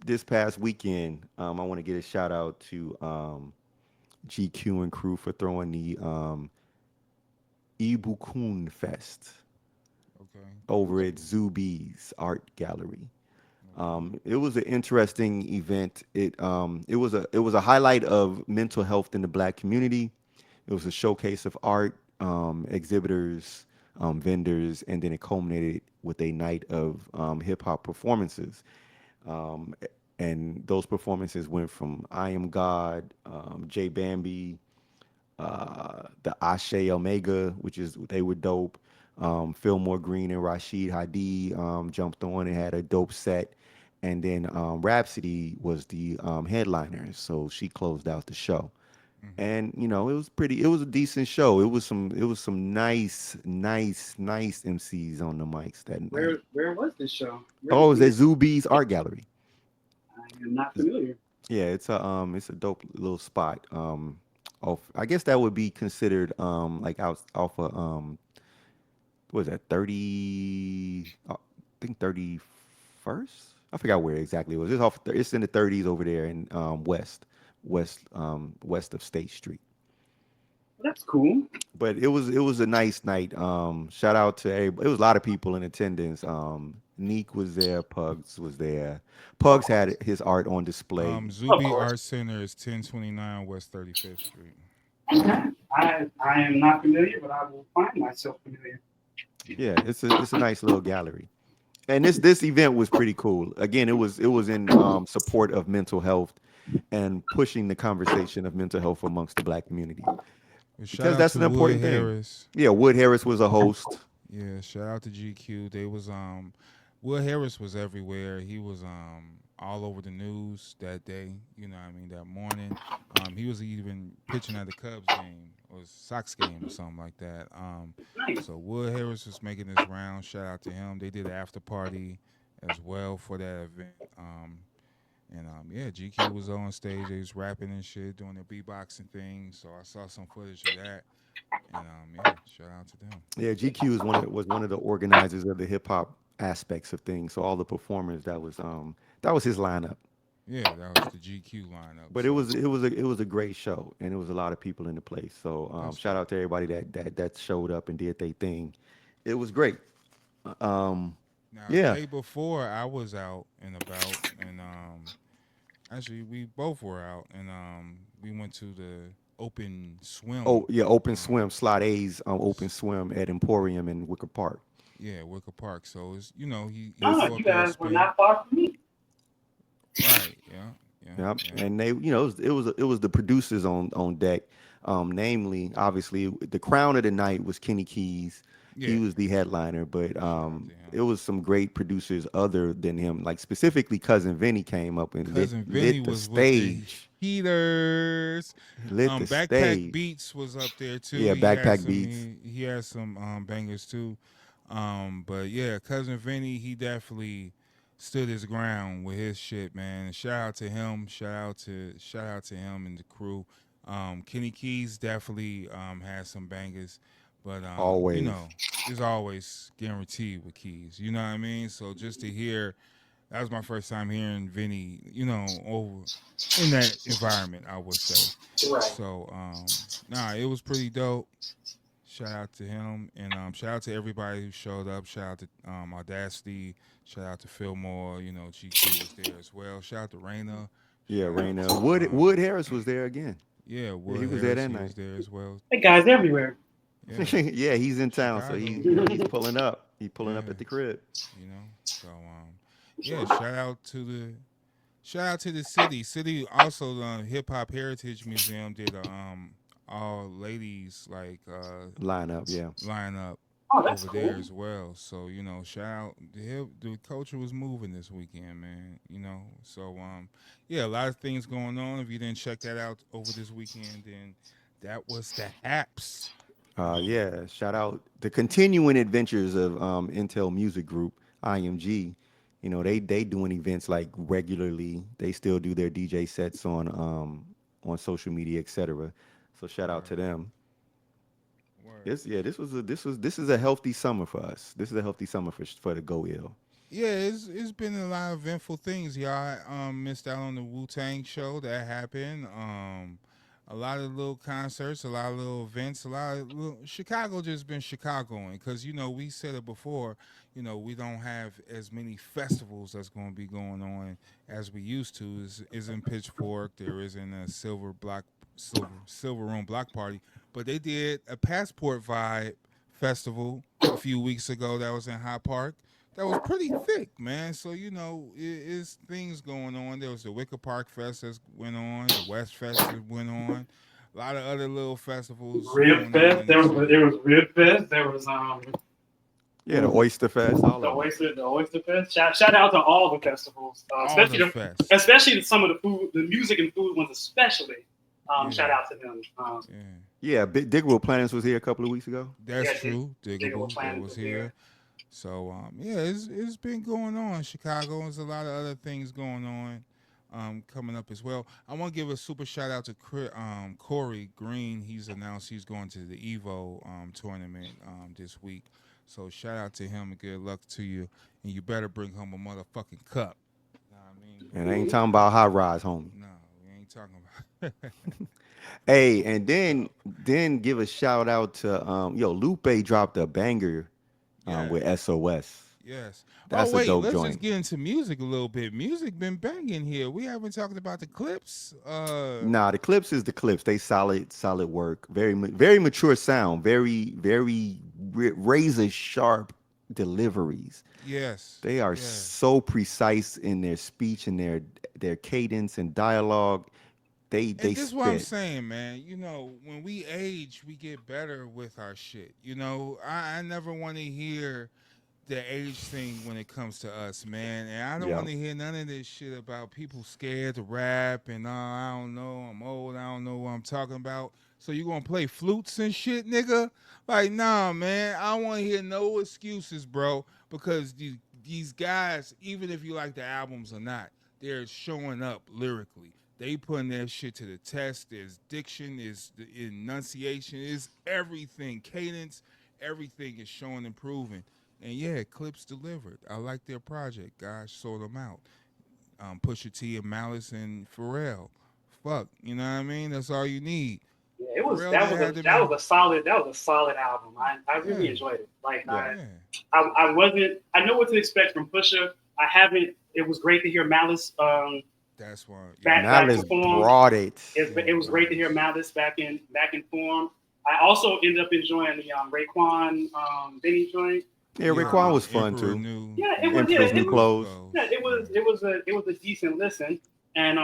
this past weekend, I want to get a shout out to GQ and crew for throwing the Ibukun Fest Okay. over at Zuby's Art Gallery. Okay. It was an interesting event. It was a highlight of mental health in the Black community. It was a showcase of art, exhibitors, vendors, and then it culminated with a night of hip hop performances. Um, and those performances went from I Am God, J Bambi, the Ashe Omega, which is they were dope. Fillmore Green and Rashid Hadi jumped on and had a dope set, and then Rhapsody was the headliner, so she closed out the show. Hmm. And you know, it was pretty. It was a decent show. It was some nice MCs on the mics that night. Where was this show? Where Oh, did it was we? at Zuby's Art Gallery. I am not familiar. Yeah, it's a dope little spot. Off I guess that would be considered like out off of what was that 30 I think 31st? I forgot where exactly it was. It's in the 30s over there in west of State Street. Well, that's cool. But it was a nice night. Shout out to everybody. It was a lot of people in attendance. Neek was there, Pugs was there. Of Pugs course, had his art on display. of Zuby course. Art Center is 1029 West 35th Street. I am not familiar, but I will find myself familiar. Yeah, it's a nice little gallery. And this event was pretty cool. Again, it was in support of mental health and pushing the conversation of mental health amongst the Black community But shout because out that's to an Wood important thing. Harris. Yeah, Wood Harris was a host. Yeah, shout out to GQ. They was Wood Harris was everywhere. He was all over the news that day, you know what I mean, that morning. He was even pitching at the Cubs game or Sox game or something like that. Nice. So Wood Harris was making his round. Shout out to him. They did an after party as well for that event. And yeah, GQ was on stage. They was rapping and shit, doing their beatboxing thing. So I saw some footage of that. And yeah, shout out to them. Yeah, GQ is was one of the organizers of the hip hop aspects of things. So all the performers that was his lineup. Yeah, that was the GQ lineup. But So it was a great show, and it was a lot of people in the place. So that's shout dope. out to everybody that showed up and did their thing. It was great. Um, Now the yeah. day before I was out and about, and actually we both were out, and we went to the open swim. Oh yeah, Open Um, Swim, Slot A's Open s- Swim at Emporium in Wicker Park. yeah, Wicker Park. So it's he would Ah, go you up there guys were spin. not far from me. Right. Yeah. Yeah. Yep. Yeah. And they, you know, it was the producers on deck. Namely, obviously, the crown of the night was Kenny Keys. Yeah, He was the headliner, but shout out to it him. was some great producers other than him. Like specifically, Cousin Vinny came up and lit Cousin Vinny lit the was with the stage. heaters. Lit the Backpack stage. Beats was up there too. Yeah, He had Backpack some. Beats. He had some bangers too. But yeah, Cousin Vinny, he definitely stood his ground with his shit, man. Shout out to him. Shout out to him and the crew. Kenny Keys definitely had some bangers, but Always. it's always guaranteed with Keys. You know what I mean? So just to hear, that was my first time hearing Vinny, over in that environment, I would say. Right. So nah, it was pretty dope. Shout out to him and shout out to everybody who showed up. Shout out to Audacity. Shout out to Fillmore. GQ was there as well. Shout out to Raina. Yeah, Shout out to Raina. Wood Harris was there again. yeah, Yeah, he Wood was there Harris. that He night. was there as well. Hey guys everywhere. Yeah, Yeah, he's in town, so Chicago. he's pulling up. He's pulling up Yeah, at the crib. So yeah. Shout out to the city. City also the Hip Hop Heritage Museum did a all ladies Lineup, yeah. lineup Oh, that's over there cool. as well. So shout out the culture was moving this weekend, man. So yeah, a lot of things going on. If you didn't check that out over this weekend, then that was the haps. Yeah, shout out the continuing adventures of Intel Music Group, IMG. They doing events like regularly. They still do their DJ sets on social media, etc. So shout out to Word, them. word. This is a healthy summer for us. This is a healthy summer for the Go Ill. Yeah, it's been a lot of eventful things, y'all. I missed out on the Wu Tang show that happened. A lot of little concerts, a lot of little events, a lot of little, Chicago just been Chicagoing because we said it before. We don't have as many festivals that's going to be going on as we used to. Is in Pitchfork. There isn't a silver room block party, but they did a Passport Vibe festival a few weeks ago that was in High Park that was pretty thick, man. So it's things going on. There was the Wicker Park Fest that went on, the West Fest that went on, a lot of other little festivals Rib going on Fest. in the There was city. Rib Fest. There was Yeah, the Oyster Fest, all of them. the Oyster Fest. Shout out to all the festivals, All the fests. especially some of the food, the music and food ones, especially. Yeah, Shout out to them. yeah. Yeah, Digable Planets was here a couple of weeks ago. That's Yeah, true. Digable Diggable that Planet was was here. here. So yeah, it's been going on. Chicago. There's a lot of other things going on. Coming up as well. I want to give a super shout out to Corey Green. He's announced he's going to the Evo tournament this week. So shout out to him and good luck to you. And you better bring home a motherfucking cup. Know what I mean? And I ain't talking about high rise, homie. No, we ain't talking about. Hey, and then give a shout out to Lupe dropped a banger Yeah. with SOS. Yes. Oh That's a wait, dope let's just joint. get into music a little bit. Music been banging here. We haven't talked about the clips. Nah, the clips is the clips. They solid work. Very mature sound. Very razor sharp deliveries. Yes. They are Yes. so precise in their speech and their cadence and dialogue. They And this is what I'm spit. saying, man. When we age, we get better with our shit. I never want to hear the age thing when it comes to us, man. And I don't Yeah. want to hear none of this shit about people scared to rap and I don't know, I'm old, I don't know what I'm talking about. So you gonna play flutes and shit, nigga? Like, nah, man. I don't want to hear no excuses, bro. Because these guys, even if you like the albums or not, they're showing up lyrically. They putting their shit to the test. There's diction, there's the enunciation, is everything, cadence, everything is showing and proving. And yeah, Clips delivered. I like their project. Guys, sort them out. Pusha T and Malice and Pharrell. Fuck, you know what I mean? That's all you need. Yeah, it was Pharrell didn't have to be. that was a solid album. I really Yeah, enjoyed it. Like Yeah. yeah. I wasn't I know what to expect from Pusha. I haven't. It was great to hear Malice That's why. Yeah, back Malice to form. brought it. It was great to hear Malice back in form. I also ended up enjoying the Raekwon Benny joint. Yeah, Raekwon Um, was fun Emperor too. New. yeah, it was Emperor's New Clothes. it was a decent listen. And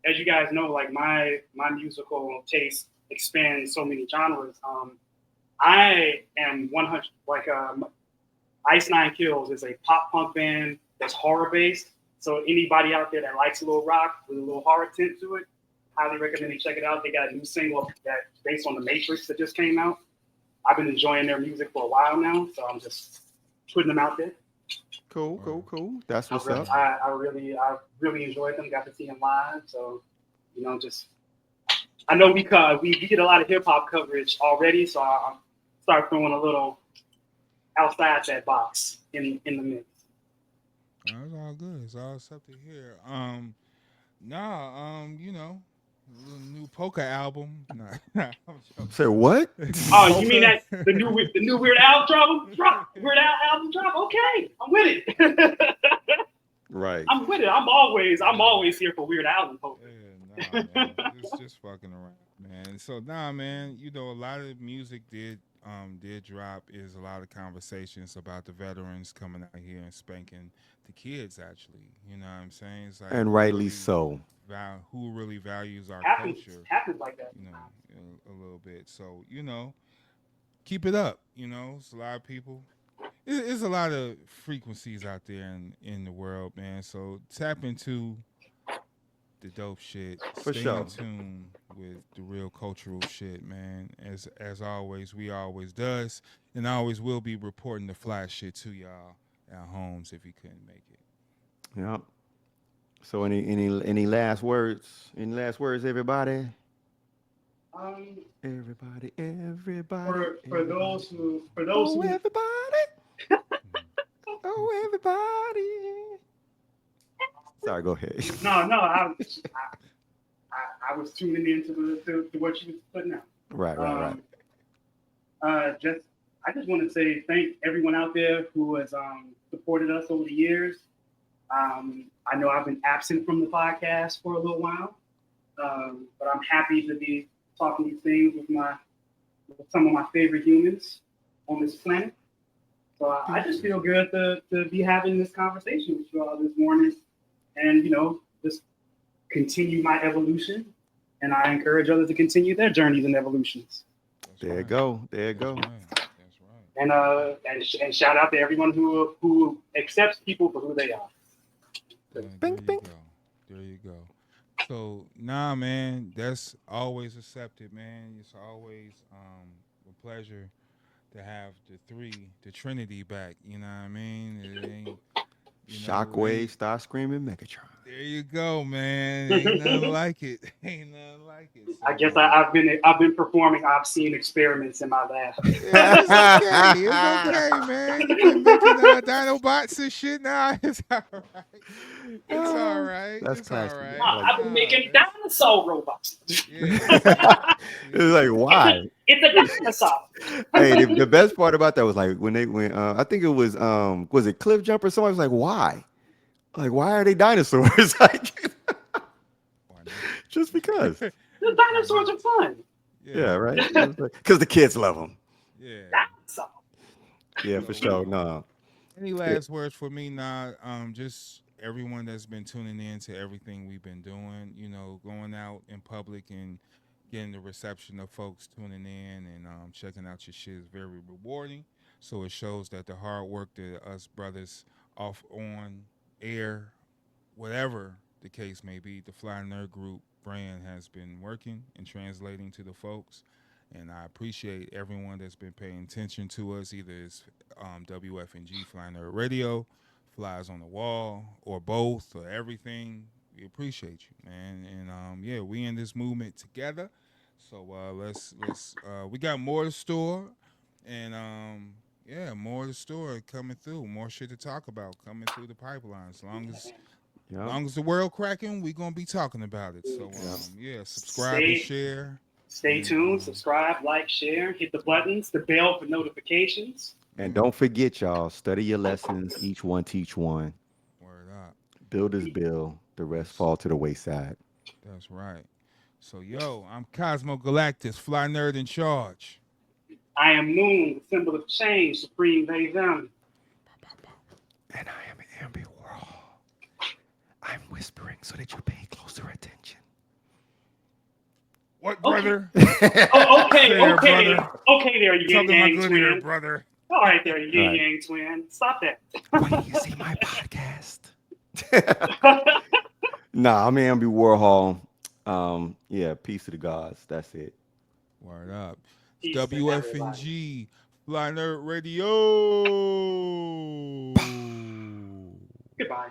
as you guys know, like my musical taste expands so many genres. I am 100 like Ice Nine Kills is a pop punk band that's horror based. So anybody out there that likes a little rock with a little horror tint to it, highly recommend they check it out. They got a new single that's based on The Matrix that just came out. I've been enjoying their music for a while now, so I'm just putting them out there. Cool, cool, cool. That's I what's really, up. I really enjoyed them. Got to see them live, so just I know we get a lot of hip hop coverage already, so I start throwing a little outside that box in the mix. It's all good. It's all accepted here. Little new Polka album. Nah, I'm Say what? Oh, you mean Polka. that the new Weird Al Weird Al album drop? Okay, I'm with it. Right. I'm with it. I'm always here for Weird Al and Polka. Yeah, nah, man. It's just fucking around, man. So nah, man. A lot of music did drop. Is a lot of conversations about the veterans coming out here and spanking the kids. Actually, you know what I'm saying? It's like And rightly so. who really values our culture. Happens like that. A little bit. So keep it up. It's a lot of people. It's a lot of frequencies out there in the world, man. So tap into the dope shit. For Stay sure. in tune with the real cultural shit, man. As always, we always does and always will be reporting the fly shit to y'all at homes if you couldn't make it. Yep. So any last words? Any last words, everybody? Um, Everybody. for those Oh, who everybody. Oh, everybody. Sorry, go ahead. no, I was tuning into to what you was putting out. Right. I just want to say thank everyone out there who has supported us over the years. I know I've been absent from the podcast for a little while, but I'm happy to be talking these things with some of my favorite humans on this planet. So I just feel good to be having this conversation with you all this morning, and just continue my evolution. And I encourage others to continue their journeys and evolutions. There you go. There you go. That's right. And shout out to everyone who accepts people for who they are. There you go. There you go. So nah, man, that's always accepted, man. It's always a pleasure to have the Trinity back. You know what I mean? It ain't, Shockwave, Star Screaming, Megatron. there you go, man. Ain't nothing like it. Ain't nothing like it. So, I guess I've been performing obscene experiments in my lab. yeah, it's okay. It's okay, man. You been making Dinobots and shit now. It's all right. It's all right. That's It's all classic. right. I've been making dinosaur robots. Yeah. It's like, why? It's a dinosaur. Hey, the best part about that was like when I think it was it Cliff Jumper? Somebody was like, why? Like, why are they dinosaurs? Like, just because. The dinosaurs are fun. Yeah, right. Because the kids love them. Yeah. Dinosaur. Yeah, for sure. No. Any last words for me? Nah. Just everyone that's been tuning in to everything we've been doing. Going out in public and getting the reception of folks tuning in and checking out your shit is very rewarding. So it shows that the hard work that us brothers off on air, whatever the case may be, the Fly Nerd Group brand has been working and translating to the folks. And I appreciate everyone that's been paying attention to us, either it's WFNG Fly Nerd Radio, Flies on the Wall, or both, or everything. We appreciate you, man. And yeah, we in this movement together. So let's we got more to store, and yeah, more to store coming through. More shit to talk about coming through the pipeline. As long as the world cracking, we gonna be talking about it. So yeah, subscribe and share. Stay tuned, subscribe, like, share, hit the buttons, the bell for notifications. And don't forget, y'all, study your lessons. Each one teach one. Word up. Build is build. The rest fall to the wayside. That's right. So yo, I'm Cosmo Galactus, Fly Nerd in charge. I am Moon, the symbol of change, supreme they them. And I am AMBY WARHOL. I'm whispering so that you pay closer attention. What, brother? Oh, okay, Say there, okay, brother. okay. There, you yin Something my yang good ear, twin. brother. All right, there, you yin right. yang twin. Stop that. Why do you see my podcast? Nah, I'm Amby Warhol. Yeah, peace to the gods. That's it. Word up. It's Peace to everybody. WFNG Fly Nerd Radio. Goodbye.